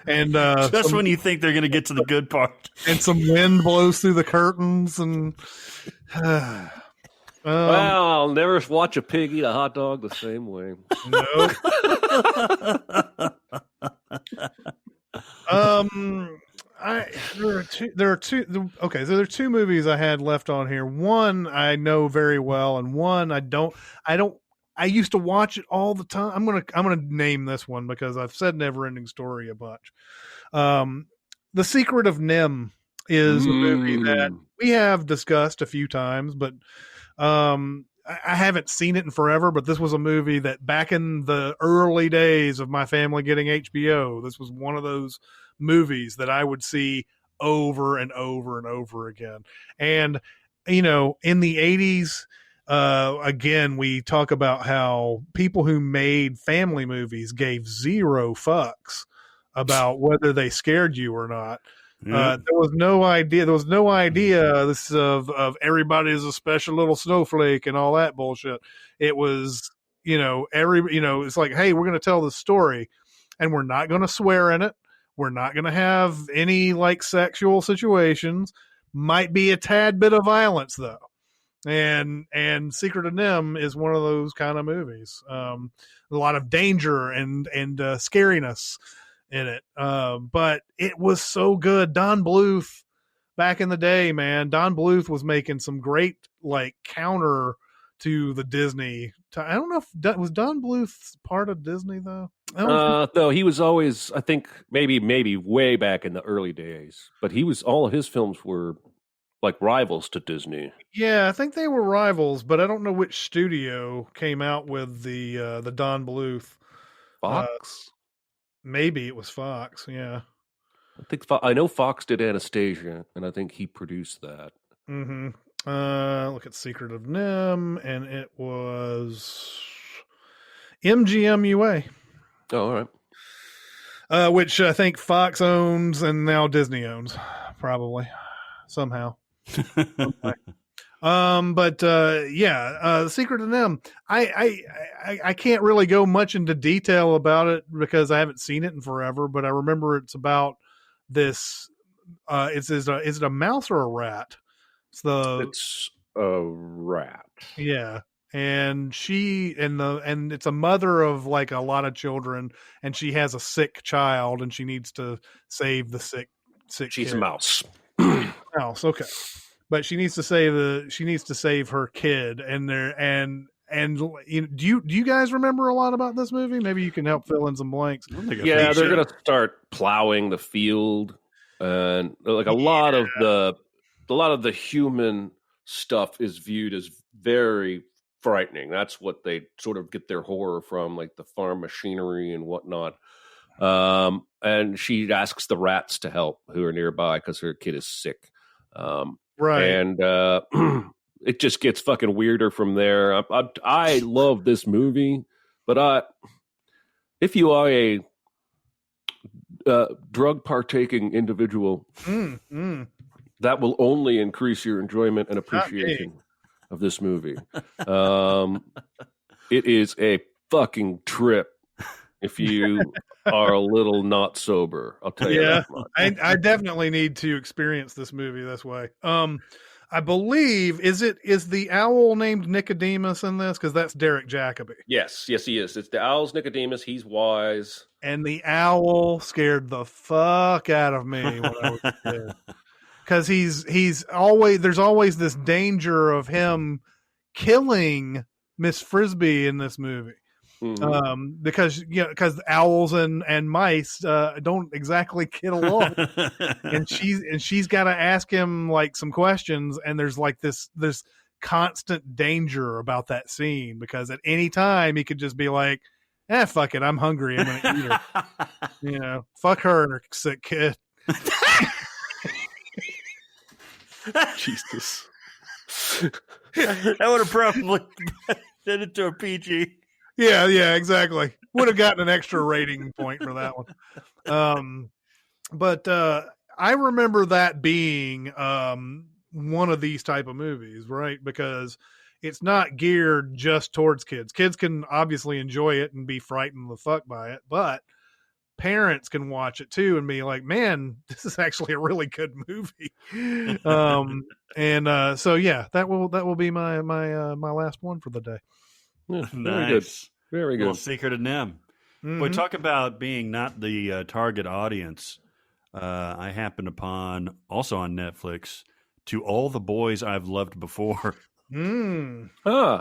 And just when you think they're going to get to the good part, and some wind blows through the curtains, and well, I'll never watch a pig eat a hot dog the same way. No. There are two. Okay, so there are two movies I had left on here. One I know very well, and one I don't. I used to watch it all the time. I'm gonna name this one because I've said Neverending Story a bunch. The Secret of NIMH is a movie that we have discussed a few times, but I haven't seen it in forever. But this was a movie that back in the early days of my family getting HBO, this was one of those movies that I would see over and over and over again. And, in the 80s, again, we talk about how people who made family movies gave zero fucks about whether they scared you or not. There was no idea. This of everybody is a special little snowflake and all that bullshit. It was, it's like, hey, we're going to tell the story and we're not going to swear in it. We're not going to have any sexual situations. Might be a tad bit of violence though. And Secret of NIMH is one of those kind of movies. A lot of danger and scariness in it. But it was so good. Don Bluth back in the day, man, Don Bluth was making some great counter to the Disney. I don't know if was Don Bluth part of Disney though. No, he was always, I think, maybe way back in the early days. But all of his films were like rivals to Disney. Yeah, I think they were rivals, but I don't know which studio came out with the Don Bluth. Fox? Maybe it was Fox. Yeah, I know Fox did Anastasia, and I think he produced that. Mm-hmm. Look at Secret of NIMH, and it was MGM UA. Oh, all right. Which I think Fox owns and now Disney owns, probably somehow. Secret of NIMH. I can't really go much into detail about it because I haven't seen it in forever, but I remember it's about this. Is it a mouse or a rat? It's a rat. Yeah. And it's a mother of like a lot of children, and she has a sick child, and she needs to save the sick. She's kid. a mouse. Mouse, okay, but she needs to save her kid, and do you guys remember a lot about this movie? Maybe you can help fill in some blanks. Yeah, they're gonna start plowing the field, and like a lot of the human stuff is viewed as very frightening. That's what they sort of get their horror from, like the farm machinery and whatnot. And she asks the rats to help who are nearby because her kid is sick. Right. And it just gets fucking weirder from there. I love this movie, but if you are a drug partaking individual, that will only increase your enjoyment and appreciation of this movie. It is a fucking trip if you are a little not sober. I'll tell you that much. I definitely need to experience this movie this way. I believe is the owl named Nicodemus in this, because that's Derek Jacobi. Yes, he is. It's the owl's Nicodemus. He's wise, and the owl scared the fuck out of me when I was a kid. Because there's always this danger of him killing Miss Frisbee in this movie. Mm-hmm. Because owls and mice don't exactly get along, and she's got to ask him like some questions, and there's like this constant danger about that scene, because at any time he could just be like, fuck it, I'm hungry, I'm gonna eat her. Fuck her and her sick kid. Jesus. That would have probably sent it to a PG. Yeah, exactly. Would have gotten an extra rating point for that one. But I remember that being one of these type of movies, right? Because it's not geared just towards kids. Kids can obviously enjoy it and be frightened the fuck by it, but parents can watch it too and be like, man, this is actually a really good movie. So yeah, that will be my last one for the day. Yeah, nice. Very good. Well, Secret of NIMH. Boy, talk about being not the target audience. I happened upon, also on Netflix, To All the Boys I've Loved Before. I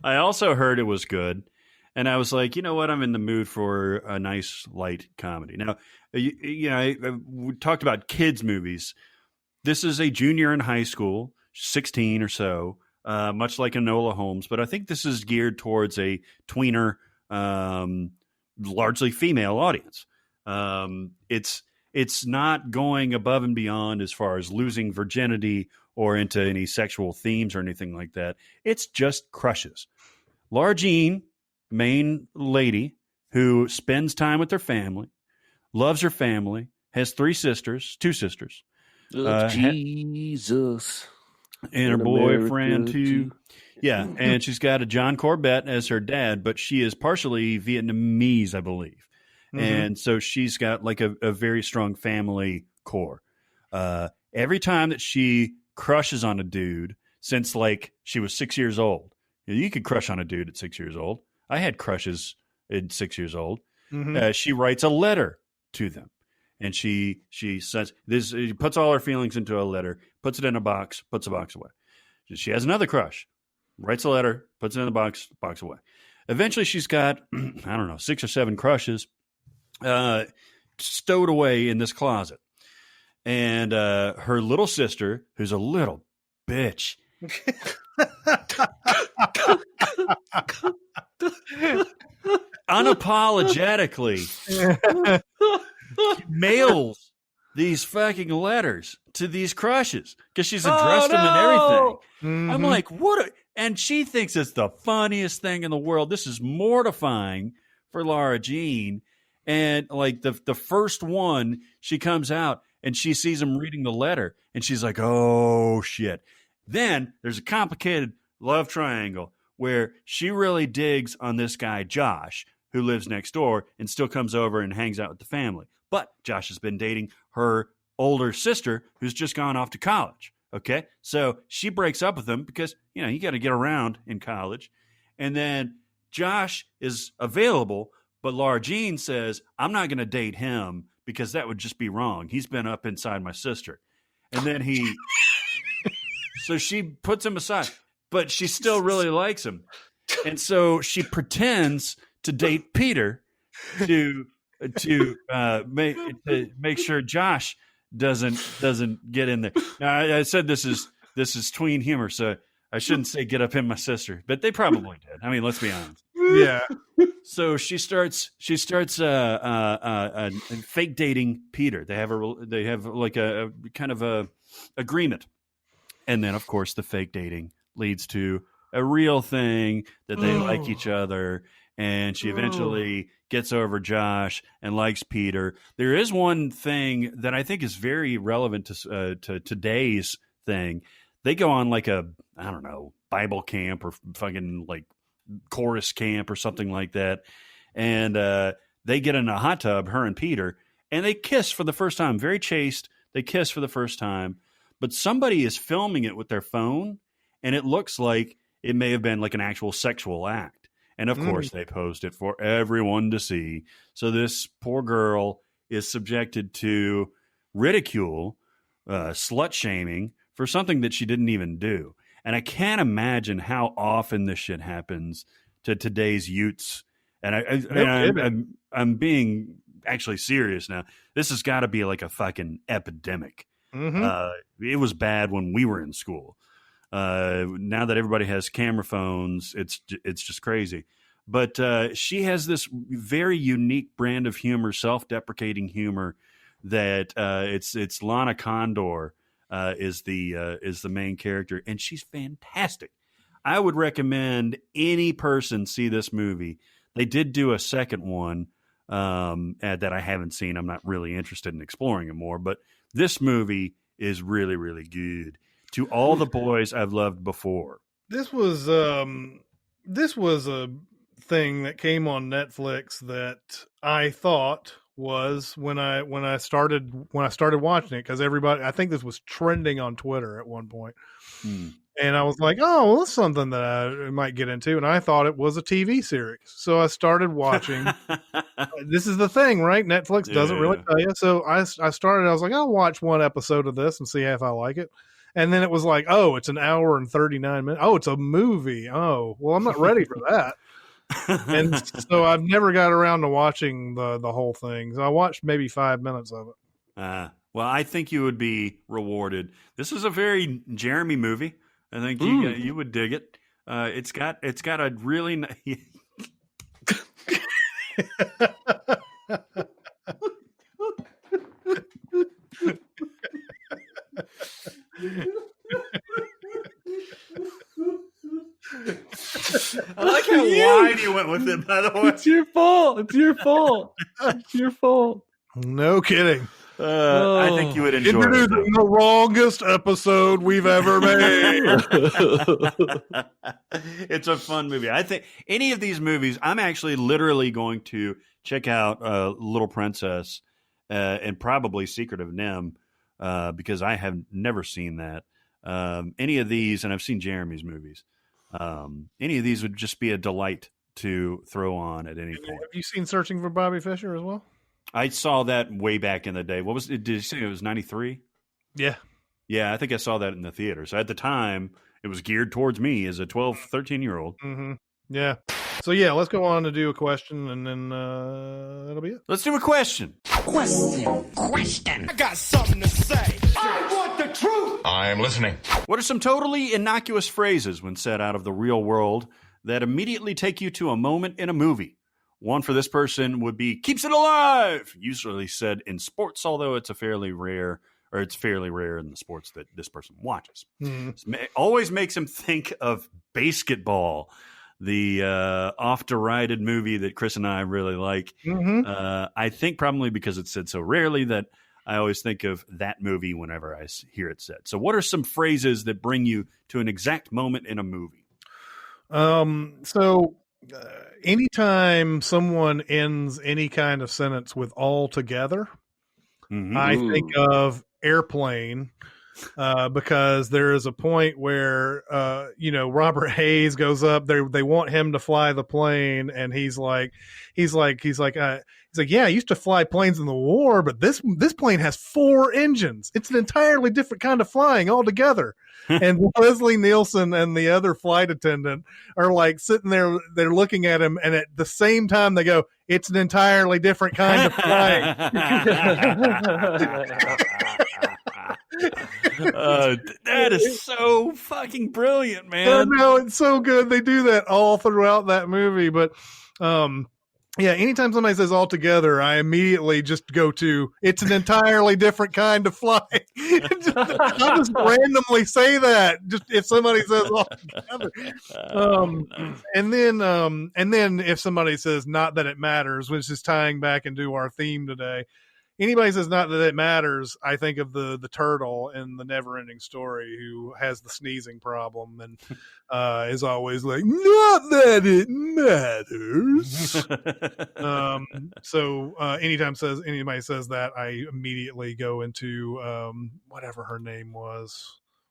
also heard it was good. And I was like, you know what? I'm in the mood for a nice, light comedy. Now, we talked about kids' movies. This is a junior in high school, 16 or so, much like Enola Holmes. But I think this is geared towards a tweener, largely female audience. It's not going above and beyond as far as losing virginity or into any sexual themes or anything like that. It's just crushes. Largene, main lady who spends time with her family, loves her family, has two sisters. Jesus. And her boyfriend too. Yeah, and she's got a John Corbett as her dad, but she is partially Vietnamese, I believe. Mm-hmm. And so she's got like a very strong family core. Every time that she crushes on a dude since like she was 6 years old, you could crush on a dude at 6 years old. I had crushes at 6 years old. Mm-hmm. She writes a letter to them, and she says this. She puts all her feelings into a letter, puts it in a box, puts the box away. She has another crush. writes a letter, puts it in the box away. Eventually, she's got, I don't know, 6 or 7 crushes stowed away in this closet. And her little sister, who's a little bitch, unapologetically mails these fucking letters to these crushes because she's addressed them and everything. Mm-hmm. I'm like, what? And she thinks it's the funniest thing in the world. This is mortifying for Lara Jean. And like the first one, she comes out and she sees him reading the letter and she's like, oh shit. Then there's a complicated love triangle where she really digs on this guy, Josh, who lives next door and still comes over and hangs out with the family. But Josh has been dating her older sister who's just gone off to college. Okay. So she breaks up with him because, you know, you got to get around in college. And then Josh is available, but Lara Jean says, I'm not going to date him because that would just be wrong. He's been up inside my sister. And then so she puts him aside, but she still really likes him. And so she pretends to date Peter to make sure Josh doesn't get in there. Now, I said this is tween humor, so I shouldn't say get up in my sister, but they probably did. I mean, let's be honest. Yeah. So she starts fake dating Peter. They have like a kind of a agreement, and then of course the fake dating leads to a real thing that they like each other. And she eventually gets over Josh and likes Peter. There is one thing that I think is very relevant to today's thing. They go on like a, I don't know, Bible camp or fucking like chorus camp or something like that. And they get in a hot tub, her and Peter, and they kiss for the first time. Very chaste. They kiss for the first time. But somebody is filming it with their phone, and it looks like it may have been like an actual sexual act. And, of course, they post it for everyone to see. So this poor girl is subjected to ridicule, slut-shaming for something that she didn't even do. And I can't imagine how often this shit happens to today's youths. And I'm being actually serious now. This has got to be like a fucking epidemic. Mm-hmm. It was bad when we were in school. Now that everybody has camera phones, it's just crazy. But she has this very unique brand of humor, self-deprecating humor. That it's Lana Condor is the main character, and she's fantastic. I would recommend any person see this movie. They did do a second one that I haven't seen. I'm not really interested in exploring it more, but this movie is really, really good. To all the boys I've loved before. This was a thing that came on Netflix that I thought was when I started watching it, because everybody, I think this was trending on Twitter at one point. And I was like, oh, well, that's something that I might get into. And I thought it was a TV series. So I started watching. This is the thing, right? Netflix doesn't really tell you. So I was like, I'll watch one episode of this and see if I like it. And then it was like, oh, it's an hour and 39 minutes. Oh, it's a movie. Oh, well, I'm not ready for that. And so I've never got around to watching the whole thing. So I watched maybe 5 minutes of it. Well, I think you would be rewarded. This is a very Jeremy movie. I think you would dig it. It's got a really I like how wide you went with it, by the way. It's your fault. It's your fault. It's your fault. No kidding. I think you would enjoy it. The longest episode we've ever made. It's a fun movie. I think any of these movies, I'm actually literally going to check out Little Princess and probably Secret of Nim because I have never seen that. Any of these, and I've seen Jeremy's movies. Any of these would just be a delight to throw on at any point. Have you seen Searching for Bobby Fischer as well? I saw that way back in the day. What was it? Did you say it was 93? Yeah. Yeah, I think I saw that in the theater. So at the time, it was geared towards me as a 12, 13-year-old. Mm-hmm. Yeah. So yeah, let's go on to do a question, and then that'll be it. Let's do a question. Question. I got something to say. I want the truth. I'm listening. What are some totally innocuous phrases when said out of the real world that immediately take you to a moment in a movie? One for this person would be "keeps it alive," usually said in sports, although it's fairly rare in the sports that this person watches. Mm-hmm. It always makes him think of basketball, the oft-derided movie that Chris and I really like. Mm-hmm. I think probably because it's said so rarely that I always think of that movie whenever I hear it said. So what are some phrases that bring you to an exact moment in a movie? Anytime someone ends any kind of sentence with "all together," mm-hmm. I think of Airplane, because there is a point where Robert Hayes goes up. They want him to fly the plane, and he's like, yeah, I used to fly planes in the war, but this plane has 4 engines. It's an entirely different kind of flying altogether. And Leslie Nielsen and the other flight attendant are like sitting there, they're looking at him, and at the same time they go, "It's an entirely different kind of flying." That is so fucking brilliant, man. No, it's so good. They do that all throughout that movie, but yeah, anytime somebody says "all together," I immediately just go to "it's an entirely different kind of flying." I'll just randomly say that just if somebody says "all together." And then if somebody says "not that it matters," which is tying back into our theme today. Anybody says "not that it matters," I think of the turtle in the Never-Ending Story who has the sneezing problem and is always like, "not that it matters." So anytime anybody says that, I immediately go into whatever her name was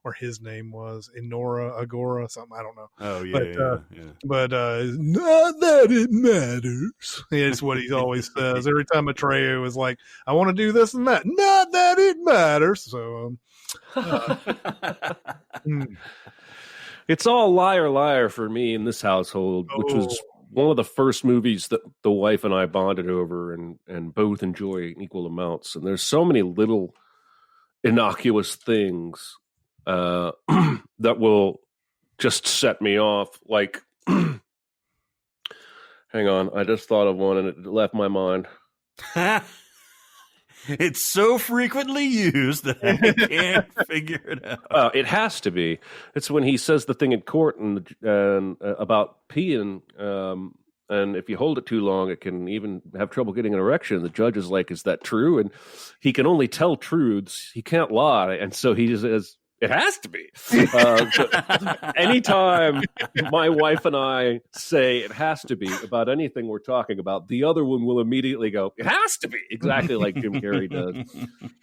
or his name was, Agora, something, I don't know. Oh yeah, but not that it matters. It's what he always says every time Atreyu is like, "I want to do this and that." Not that it matters. So it's all liar, liar for me in this household, which was one of the first movies that the wife and I bonded over and both enjoy in equal amounts. And there's so many little innocuous things that will just set me off. Like, hang on, I just thought of one and it left my mind. It's so frequently used that I can't figure it out. It has to be. It's when he says the thing in court and about peeing, and if you hold it too long, it can even have trouble getting an erection. The judge is like, "Is that true?" And he can only tell truths. He can't lie. And so he just says, "It has to be." So anytime my wife and I say "it has to be" about anything we're talking about, the other one will immediately go, "It has to be," exactly like Jim Carrey does.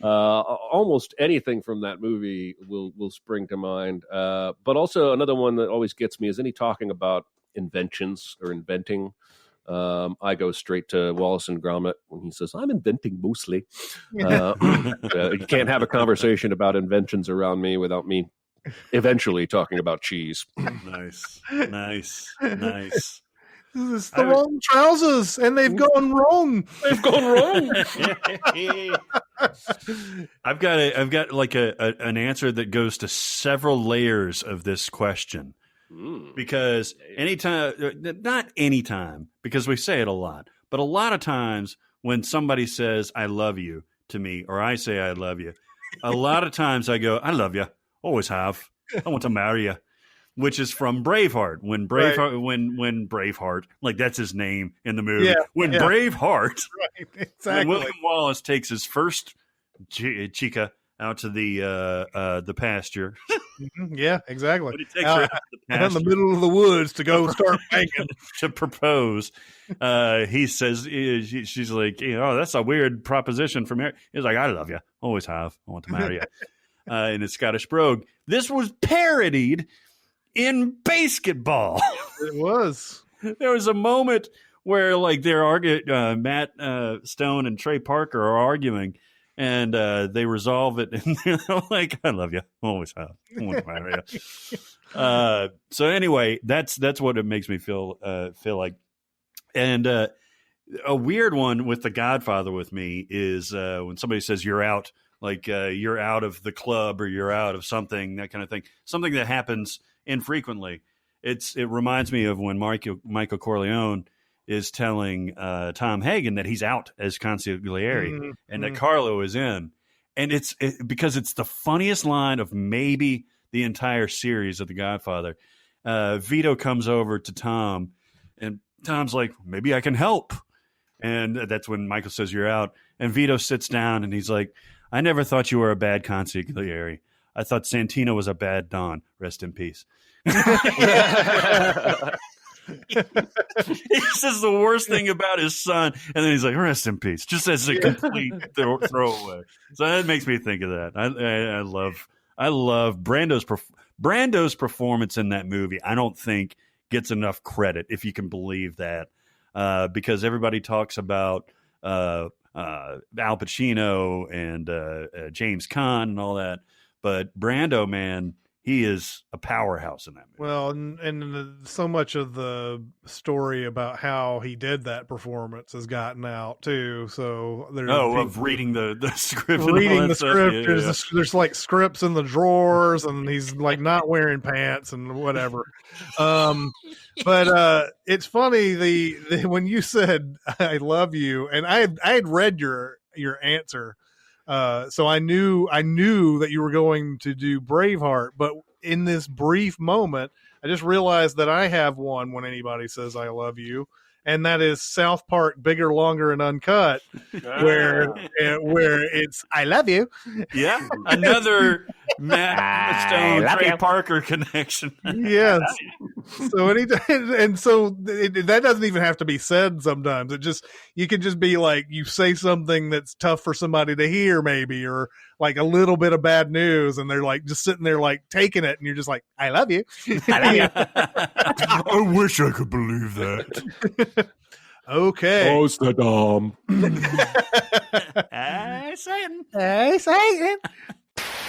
Almost anything from that movie will spring to mind. But also another one that always gets me is any talking about inventions or inventing. I go straight to Wallace and Gromit when he says, "I'm inventing mostly." You can't have a conversation about inventions around me without me eventually talking about cheese. Nice. This is the wrong trousers, and they've gone wrong. I've got like an answer that goes to several layers of this question. Because not anytime, because we say it a lot, but a lot of times when somebody says "I love you" to me, or I say "I love you," a lot of times I go, "I love you, always have. I want to marry you," which is from Braveheart. When Braveheart, like that's his name in the movie. Braveheart, right, exactly. When William Wallace takes his first chica out to the pasture. Yeah, exactly. When he takes her out to the pasture, in the middle of the woods to go start banging to propose, he says, she's like, "That's a weird proposition for me." He's like, "I love you, always have. I want to marry you." In a Scottish brogue. This was parodied in basketball. It was. There was a moment where like they're arguing, Matt Stone and Trey Parker are arguing. And they resolve it, and they're like, "I love you, always have." So anyway, that's what it makes me feel like. And a weird one with The Godfather with me is when somebody says you're out, like you're out of the club or you're out of something, that kind of thing. Something that happens infrequently. It reminds me of when Michael Corleone is telling Tom Hagen that he's out as consigliere and that Carlo is in. And it's because it's the funniest line of maybe the entire series of The Godfather. Vito comes over to Tom, and Tom's like, maybe I can help. And that's when Michael says you're out. And Vito sits down and he's like, I never thought you were a bad consigliere. I thought Santino was a bad Don. Rest in peace. He says the worst thing about his son, and then he's like, rest in peace, just as a complete throwaway. So that makes me think of that. I love Brando's performance in that movie. I don't think gets enough credit, if you can believe that, because everybody talks about Al Pacino and James Caan and all that, but Brando, man, he is a powerhouse in that movie. Well, and so much of the story about how he did that performance has gotten out too. So there's of reading the script, reading the script. Yeah, there's like scripts in the drawers, and he's like not wearing pants and whatever. But it's funny the when you said I love you, and I had read your answer. So I knew that you were going to do Braveheart, but in this brief moment, I just realized that I have one when anybody says I love you, and that is South Park Bigger, Longer, and Uncut, where it's I love you. Yeah, another Matt Stone, Trey Parker connection. Yes. So that doesn't even have to be said. Sometimes you can just be like, you say something that's tough for somebody to hear, maybe, or like a little bit of bad news, and they're like just sitting there like taking it, and you're just like, I love you. I love you. I wish I could believe that. Okay. Oh, Saddam. Hey, Satan. Hey, Satan.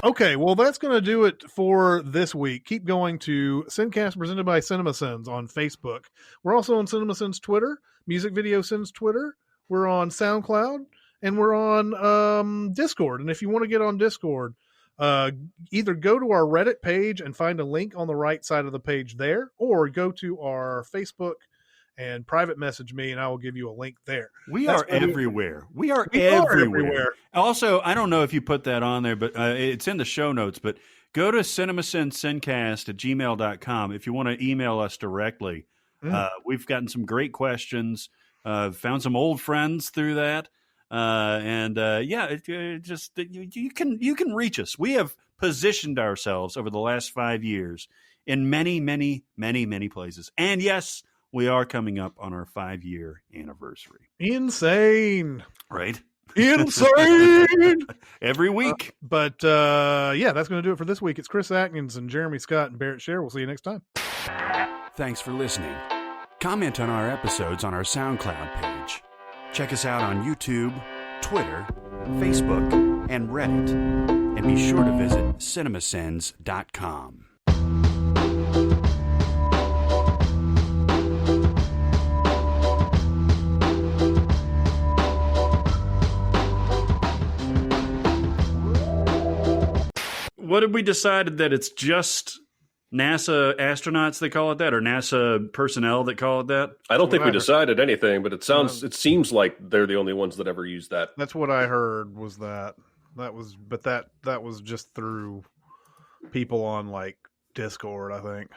Okay, well, that's going to do it for this week. Keep going to SinCast presented by Cinemasins on Facebook. We're also on Cinemasins Twitter, Music Video Sins Twitter. We're on SoundCloud, and we're on Discord. And if you want to get on Discord, either go to our Reddit page and find a link on the right side of the page there, or go to our Facebook and private message me, and I will give you a link there. We are everywhere. We are everywhere. Also, I don't know if you put that on there, but it's in the show notes, but go to cinemasincast@gmail.com if you want to email us directly. We've gotten some great questions, found some old friends through that. You can reach us. We have positioned ourselves over the last 5 years in many, many, many, many places. And yes, we are coming up on our 5-year anniversary. Insane. Right? Insane. Every week. But that's going to do it for this week. It's Chris Atkins and Jeremy Scott and Barrett Scher. We'll see you next time. Thanks for listening. Comment on our episodes on our SoundCloud page. Check us out on YouTube, Twitter, Facebook, and Reddit. And be sure to visit cinemasins.com. What did we decide that it's just NASA astronauts that call it that, or NASA personnel that call it that? I don't think we decided anything, but it seems like they're the only ones that ever use that. That's what I heard was that was just through people on like Discord, I think.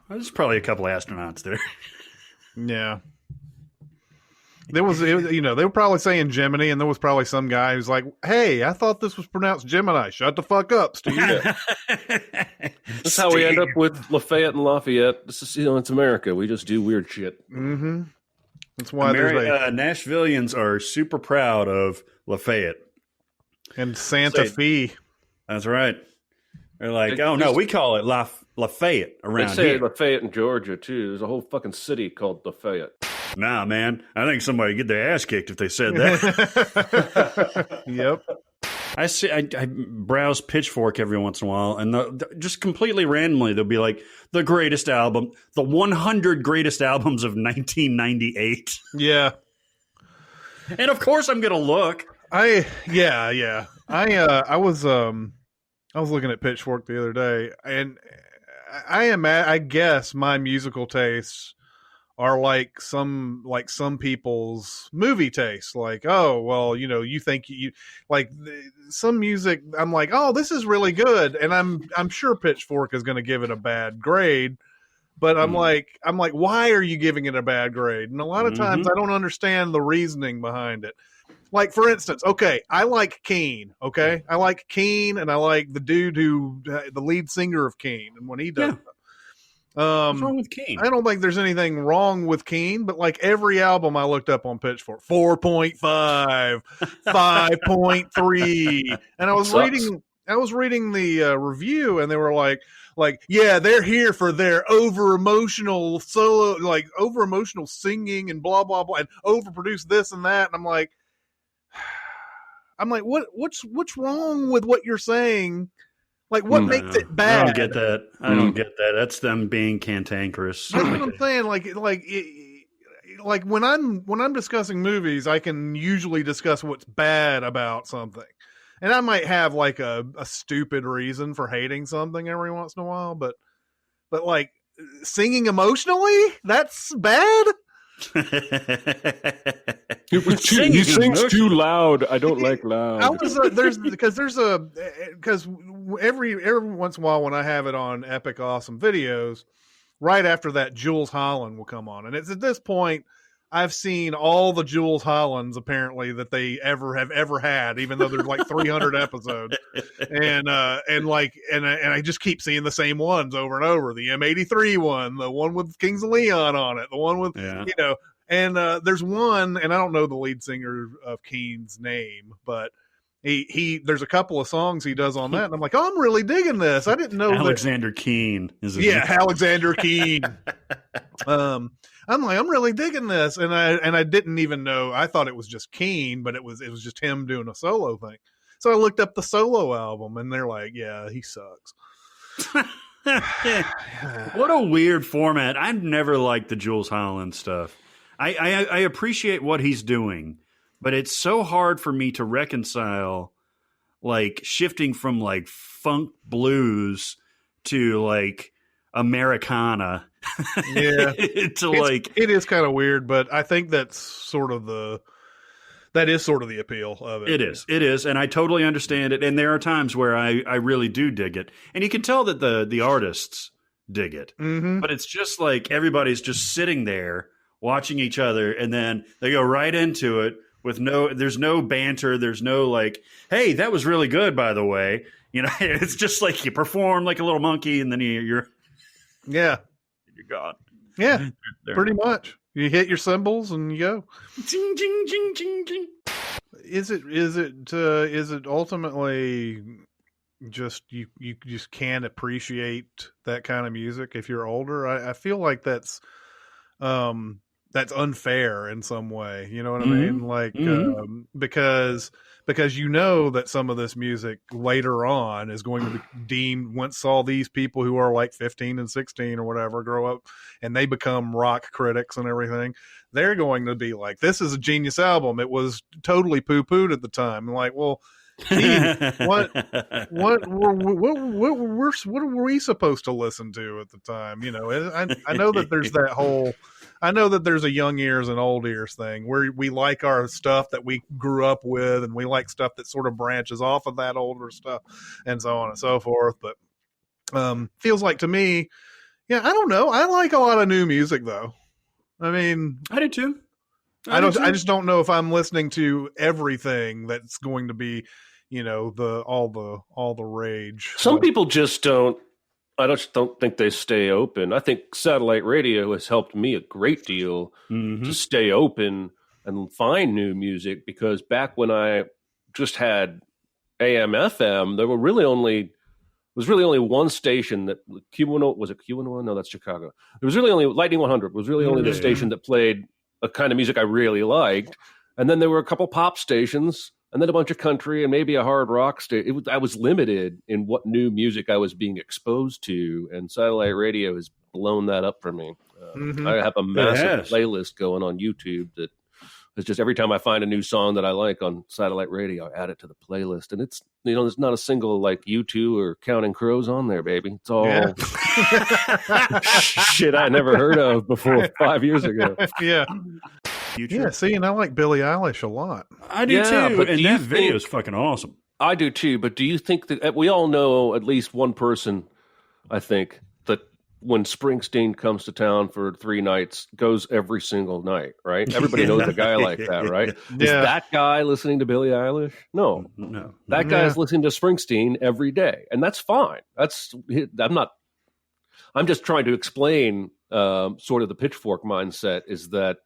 There's probably a couple astronauts there. Yeah. They were probably saying Gemini, and there was probably some guy who's like, hey, I thought this was pronounced Gemini. Shut the fuck up, Steve. Yeah. That's how we end up with Lafayette and Lafayette. This is, it's America. We just do weird shit. Mm-hmm. That's why Nashvillians are super proud of Lafayette. And Santa Fe. That's right. They're like, no, we call it Lafayette around here. They say Lafayette in Georgia, too. There's a whole fucking city called Lafayette. Nah, man. I think somebody would get their ass kicked if they said that. Yep. I browse Pitchfork every once in a while, and just completely randomly, they'll be like, the greatest album, the 100 greatest albums of 1998. Yeah. And of course I'm going to look. I was looking at Pitchfork the other day, and I guess my musical tastes are like some people's movie tastes. Like, oh, well, you think you like some music. I'm like, oh, this is really good, and I'm sure Pitchfork is going to give it a bad grade. But I'm like, why are you giving it a bad grade? And a lot of times I don't understand the reasoning behind it. Like, for instance, okay, I like Keane. Okay, I like Keane, and I like the dude the lead singer of Keane, and when he does. Yeah. What's wrong with Keane? I don't think there's anything wrong with Keane, but like every album I looked up on Pitchfork, 4.5, 5.3, and I was reading the review, and they were like, yeah, they're here for their over emotional solo, like over emotional singing and blah blah blah, and overproduce this and that, and I'm like, what's wrong with what you're saying? Like, what makes it bad? I don't get that. I don't get that. That's them being cantankerous. That's what I'm saying. Like when I'm discussing movies, I can usually discuss what's bad about something, and I might have like a stupid reason for hating something every once in a while. But like singing emotionally, that's bad. He sings too loud. I don't like loud. Because every once in a while when I have it on Epic Awesome Videos, right after that Jules Holland will come on, and it's at this point I've seen all the Jules Hollands apparently that they have ever had, even though there's like 300 episodes, and I just keep seeing the same ones over and over. The M83 one, the one with Kings of Leon on it, the one with and there's one, and I don't know the lead singer of Keane's name, but he there's a couple of songs he does on that, and I'm like, oh, I'm really digging this. I didn't know Alexander Keane is his name. name. Alexander Keane. I'm like, I'm really digging this, and I didn't even know. I thought it was just Keane, but it was just him doing a solo thing. So I looked up the solo album, and they're like, yeah, he sucks. What a weird format. I've never liked the Jules Holland stuff. I appreciate what he's doing, but it's so hard for me to reconcile, like, shifting from like funk blues to like Americana. Yeah, it is kind of weird, but I think that's sort of the appeal of it. It is, and I totally understand it. And there are times where I really do dig it, and you can tell that the artists dig it. Mm-hmm. But it's just like everybody's just sitting there watching each other, and then they go right into it with there's no banter, there's no like, hey, that was really good, by the way. It's just like you perform like a little monkey, and then you're gone. Yeah, pretty much. You hit your cymbals and you go. Jing, jing, jing, jing, jing. Is it ultimately just you just can't appreciate that kind of music if you're older? I feel like that's unfair in some way. You know what I mean? Like, because that some of this music later on is going to be deemed, once all these people who are like 15 and 16 or whatever grow up and they become rock critics and everything, they're going to be like, this is a genius album. It was totally poo-pooed at the time. I'm like, well, gee, what were we supposed to listen to at the time? I know that there's that whole, I know that there's a young ears and old ears thing where we like our stuff that we grew up with, and we like stuff that sort of branches off of that older stuff, and so on and so forth. But feels like to me, I don't know. I like a lot of new music though. I mean, I do too. I just don't know if I'm listening to everything that's going to be, all the rage. Some people just don't. I just don't think they stay open. I think satellite radio has helped me a great deal to stay open and find new music, because back when I just had AM FM, there was really only one station that was it Q101? No, that's Chicago. It was really only Lightning 100 was really only the station that played a kind of music I really liked. And then there were a couple pop stations, and then a bunch of country, and maybe a hard rock station. I was limited in what new music I was being exposed to, and satellite radio has blown that up for me. I have a massive playlist going on YouTube that is just every time I find a new song that I like on satellite radio, I add it to the playlist, and it's there's not a single like U2 or Counting Crows on there, baby. It's all shit I never heard of before 5 years ago. Yeah. Yeah, see, and I like Billie Eilish a lot. I do too, and that video is fucking awesome. I do too, but do you think that we all know at least one person, I think, that when Springsteen comes to town for 3 nights, goes every single night, right? Everybody knows a guy like that, right? Is that guy listening to Billie Eilish? No. That guy is listening to Springsteen every day, and that's fine. I'm just trying to explain sort of the pitchfork mindset is that,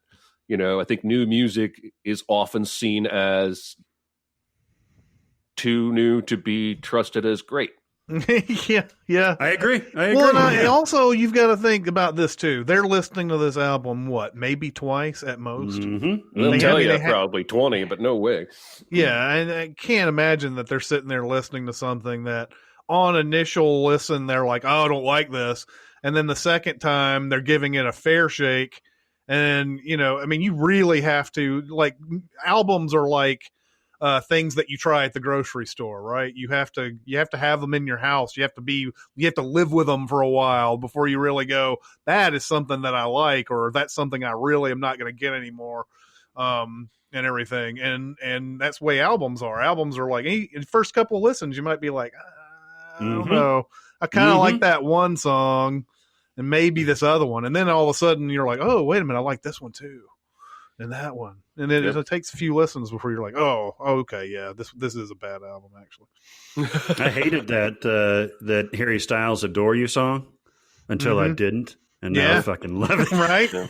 I think new music is often seen as too new to be trusted as great. Yeah. I agree. Well, and also, you've got to think about this, too. They're listening to this album, maybe twice at most? Mm-hmm. They'll tell you probably 20, but no way. Yeah, and I can't imagine that they're sitting there listening to something that on initial listen, they're like, oh, I don't like this. And then the second time, they're giving it a fair shake. And, you really have to, albums are like things that you try at the grocery store, right? You have to have them in your house. You have to live with them for a while before you really go, that is something that I like, or that's something I really am not going to get anymore. And everything. And that's the way albums are. Albums are like, in the first couple of listens, you might be like, I don't know. I kind of like that one song. And maybe this other one. And then all of a sudden you're like, oh, wait a minute, I like this one too. And that one. And then it takes a few listens before you're like, oh, okay, yeah, this is a bad album, actually. I hated that Harry Styles Adore You song until I didn't. And now I fucking love it. Right? I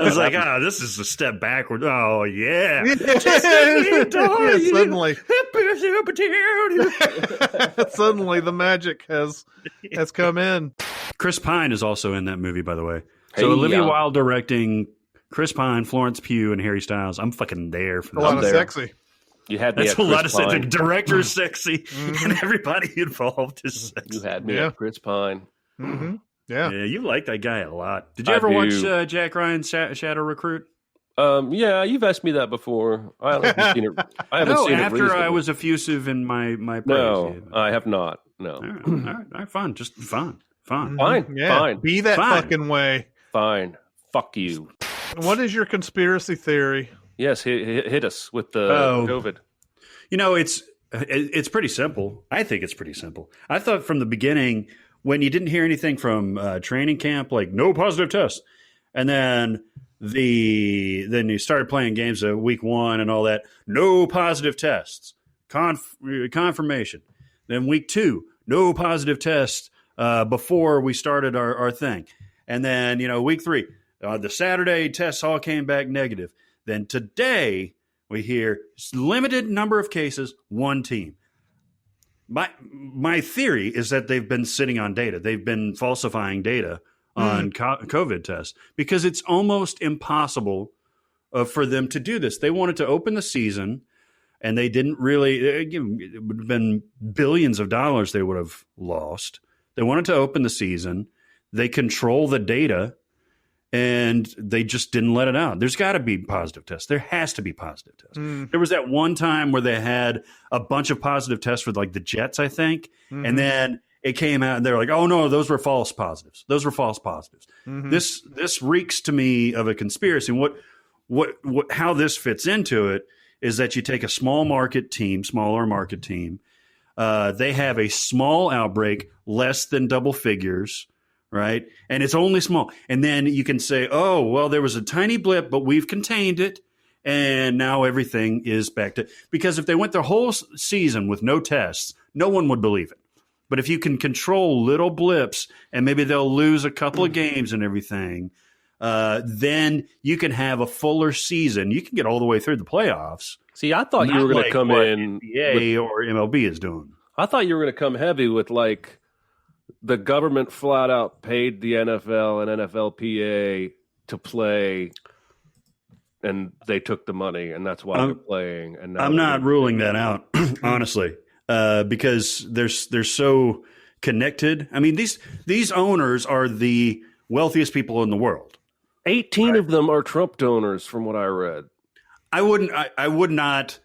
was like, this is a step backward. Oh, yeah. Suddenly. Suddenly the magic has come in. Chris Pine is also in that movie, by the way. So Olivia Wilde directing, Chris Pine, Florence Pugh, and Harry Styles. I'm fucking there for that. A lot of sexy. You had me That's at a Chris lot of Pine. The director is sexy, and everybody involved is sexy. You had me at Chris Pine. Mm-hmm. Yeah, you like that guy a lot. Did you ever watch Jack Ryan's Shadow Recruit? Yeah, you've asked me that before. I haven't seen it. I haven't seen it after recently. I was effusive in my praise. No, I have not. No. All right, fine. Just fine. Fine. Yeah. Fine. Be that fucking way. Fine. Fuck you. What is your conspiracy theory? Yes, hit us with the COVID. It's pretty simple. I think it's pretty simple. I thought from the beginning, when you didn't hear anything from training camp, like no positive tests, and then you started playing games of week 1 and all that, no positive tests, confirmation. Then week 2, no positive tests before we started our thing. And then, week 3, the Saturday tests all came back negative. Then today we hear limited number of cases, 1 team. My theory is that they've been sitting on data. They've been falsifying data on COVID tests because it's almost impossible for them to do this. They wanted to open the season, and they didn't really. It would have been billions of dollars they would have lost. They wanted to open the season. They control the data, and they just didn't let it out. There's got to be positive tests. There has to be positive tests. There was that one time where they had a bunch of positive tests for like the Jets, I think. And then it came out and they're like, oh no, those were false positives. Those were false positives. This reeks to me of a conspiracy. And what how this fits into it is that you take a smaller market team. They have a small outbreak, less than double figures. Right. And it's only small. And then you can say, oh, well, there was a tiny blip, but we've contained it. And now everything is back to, because if they went the whole season with no tests, no one would believe it. But if you can control little blips and maybe they'll lose a couple of games and everything, then you can have a fuller season. You can get all the way through the playoffs. See, I thought you were going to come in NBA or MLB is doing. I thought you were going to come heavy with like, the government flat out paid the NFL and NFLPA to play and they took the money, and that's why they're playing. And now I'm not ruling that out, honestly, because they're so connected. I mean, these owners are the wealthiest people in the world. 18 of them are Trump donors, from what I read. I would not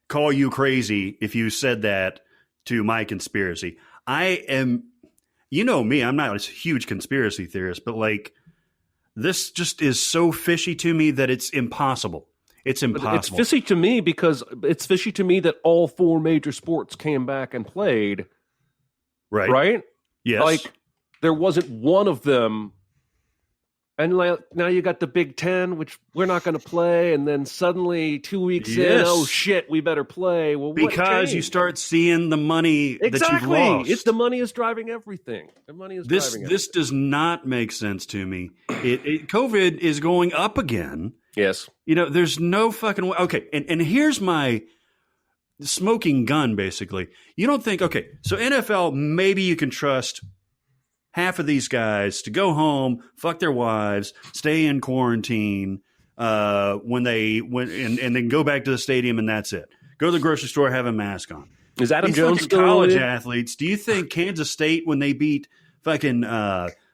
call you crazy if you said that to my conspiracy. I am, you know me, I'm not a huge conspiracy theorist, but like this just is so fishy to me that it's impossible. It's impossible. But it's fishy to me because it's fishy to me that all 4 major sports came back and played. Right. Right? Yes. Like there wasn't one of them. And now you got the Big Ten, which we're not going to play, and then suddenly 2 weeks in, oh shit, we better play. Well, because you start seeing the money that you've lost. It's the money is driving everything. The money is driving everything. This does not make sense to me. COVID is going up again. Yes. You know, there's no fucking way. Okay, and here's my smoking gun, basically. You don't think, okay, so NFL, maybe you can trust half of these guys to go home, fuck their wives, stay in quarantine and then go back to the stadium, and that's it. Go to the grocery store, have a mask on. Is Adam These Jones still college athletes? Do you think Kansas State, when they beat fucking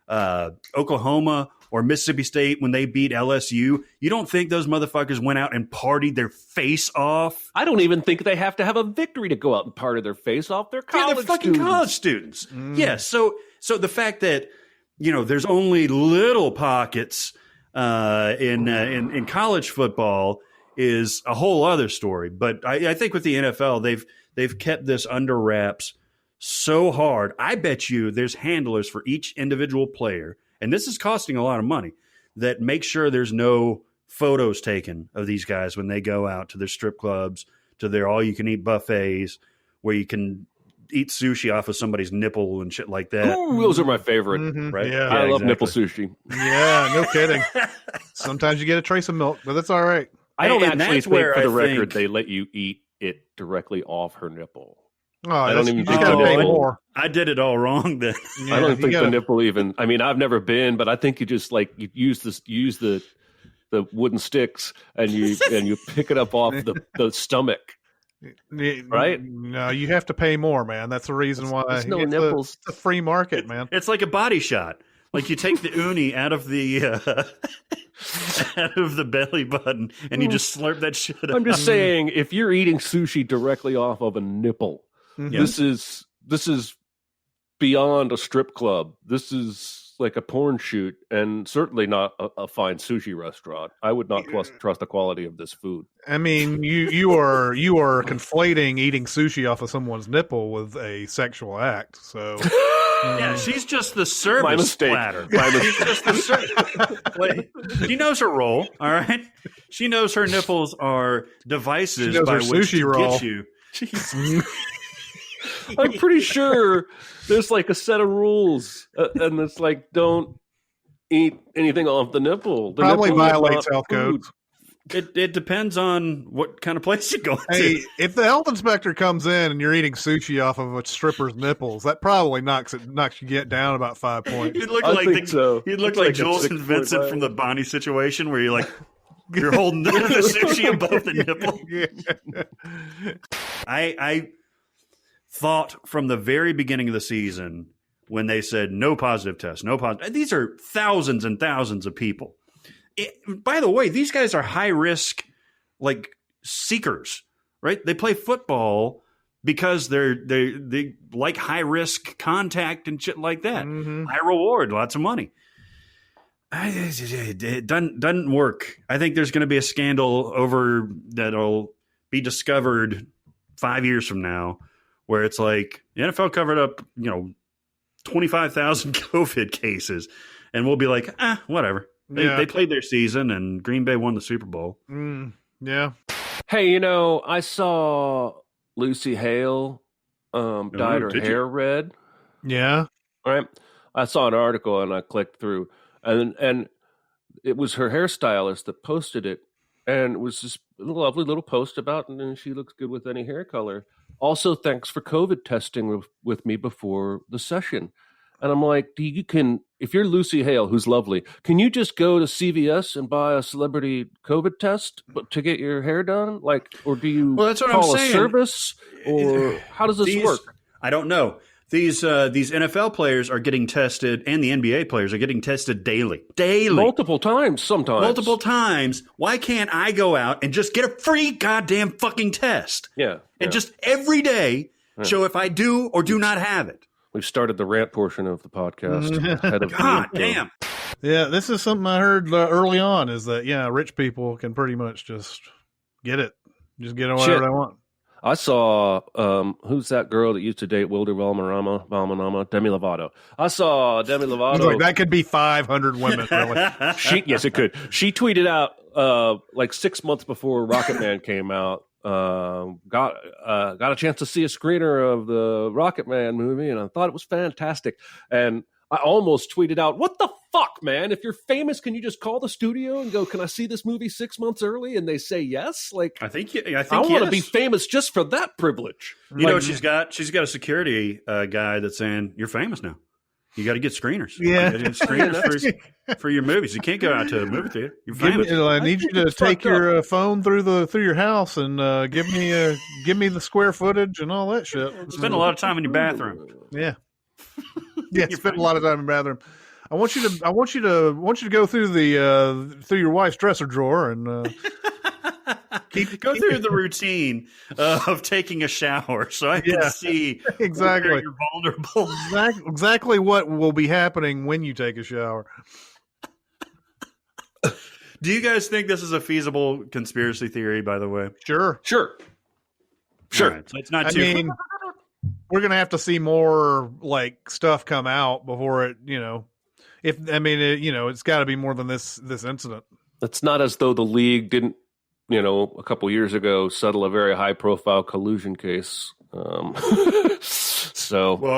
Oklahoma, or Mississippi State when they beat LSU, you don't think those motherfuckers went out and partied their face off? I don't even think they have to have a victory to go out and party their face off. They're college they're fucking students. college students. Yeah, so the fact that, you know, there's only little pockets in college football is a whole other story. But I think with the NFL, they've kept this under wraps so hard. I bet you there's handlers for each individual player, and this is costing a lot of money, that make sure there's no photos taken of these guys when they go out to their strip clubs, to their all-you-can-eat buffets, where you can eat sushi off of somebody's nipple and shit like that. Ooh, those are my favorite. Right? Yeah. I love exactly. nipple sushi. Yeah, no kidding. Sometimes you get a trace of milk, but that's all right. I don't And actually that's think, where for the I record, think- they let you eat it directly off her nipple. Oh, I don't even you think just gotta the pay nipple- more. I did it all wrong then. Yeah, I don't you think gotta- the nipple even. I mean, I've never been, but I think you just like you use the wooden sticks and you pick it up off the stomach. Right? No, you have to pay more, man. That's the reason why there's no it's nipples. It's a free market, man. It's like a body shot. Like you take the uni out of the out of the belly button and you just slurp that shit up. I'm just saying, if you're eating sushi directly off of a nipple, this is beyond a strip club. This is like a porn shoot, and certainly not a fine sushi restaurant. I would not trust the quality of this food. I mean, you are conflating eating sushi off of someone's nipple with a sexual act. So Yeah, she's just the service My mistake. platter. My She's just the she knows her role, all right? She knows her nipples are devices She knows by her which sushi to roll. get you. I'm pretty sure there's like a set of rules, and it's like don't eat anything off the nipple. The probably nipple is violates not health food. codes. It depends on what kind of place you go Hey, to. if the health inspector comes in and you're eating sushi off of a stripper's nipples, that probably knocks you get down about 5 points. You'd look I like think so. You'd look It's like like a Jules and 6.5. Vincent from the Bonnie situation, where you're like you're holding the sushi above the nipple. I thought from the very beginning of the season, when they said no positive tests, no positive. These are thousands and thousands of people. By the way, these guys are high risk, like seekers, right? They play football because they like high risk contact and shit like that. High reward, lots of money. It doesn't work. I think there's going to be a scandal over that'll be discovered 5 years from now, where it's like the NFL covered up, 25,000 COVID cases, and we'll be like, whatever. They played their season, and Green Bay won the Super Bowl. Yeah. Hey, I saw Lucy Hale dyed her did you? hair red. Yeah. All right. I saw an article and I clicked through, and it was her hairstylist that posted it, and it was just a lovely little post about, and she looks good with any hair color. Also, thanks for COVID testing with me before the session. And I'm like, if you're Lucy Hale, who's lovely, can you just go to CVS and buy a celebrity COVID test to get your hair done? Like, or do you Well, that's what call I'm a saying. Service? Or how does this work? I don't know. These NFL players are getting tested, and the NBA players are getting tested daily. Multiple times sometimes. Multiple times. Why can't I go out and just get a free goddamn fucking test? Yeah. And just every day show if I do or do not have it. We've started the rant portion of the podcast. God damn. Yeah, this is something I heard early on is that, rich people can pretty much just get it. Just get whatever they want. I saw, who's that girl that used to date Wilder Valderrama? Demi Lovato. I saw Demi Lovato. Like, that could be 500 women, really. Yes, it could. She tweeted out like 6 months before Rocket Man came out. Got a chance to see a screener of the Rocket Man movie, and I thought it was fantastic. And I almost tweeted out, "What the fuck, man? If you're famous, can you just call the studio and go, 'Can I see this movie 6 months early?'" And they say yes. Like, I want to be famous just for that privilege. You know what she's got? She's got a security guy that's saying, "You're famous now. You got to get screeners. Yeah, you get screeners for your movies. You can't go out to a movie theater. You're famous. I need you to take your phone through your house and give me the square footage and all that shit. Spend a lot of time in your bathroom. Yeah, spend a lot of time in the bathroom. I want you to go through through your wife's dresser drawer and go through the routine of taking a shower, so I can see exactly where you're vulnerable. Exactly what will be happening when you take a shower. Do you guys think this is a feasible conspiracy theory? By the way, Sure. Right, so it's not too. I mean, we're gonna have to see more like stuff come out before it. It's got to be more than this incident. It's not as though the league didn't, a couple years ago settle a very high profile collusion case. A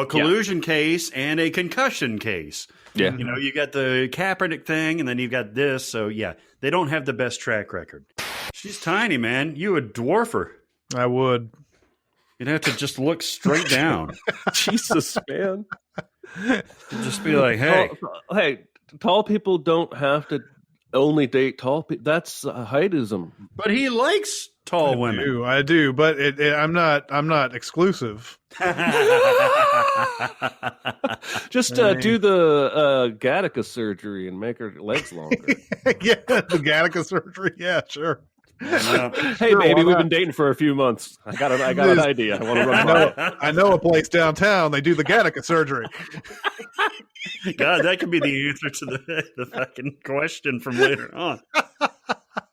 collusion case and a concussion case. Yeah. You got the Kaepernick thing, and then you've got this. So they don't have the best track record. She's tiny, man. You would dwarf her. I would. You'd have to just look straight down. Jesus, man. Just be like, hey, tall people don't have to only date tall people. That's heightism. But he likes tall women. I do, but I'm not exclusive. Just do the Gattaca surgery and make her legs longer. The Gattaca surgery. Yeah, sure. Hey, baby, we've been dating for a few months. I got an idea. I want to run. I know a place downtown. They do the Gattaca surgery. God, that could be the answer to the fucking question from later on.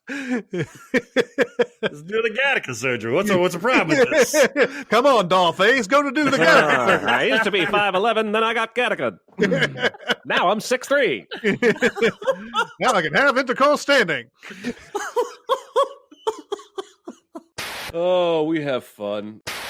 Let's do the Gattaca surgery. What's the problem with this? Come on, Dollface, go to do the Gattaca surgery. I used to be 5'11", then I got Gattaca. Now I'm 6'3". Now I can have intercourse standing. Oh, we have fun.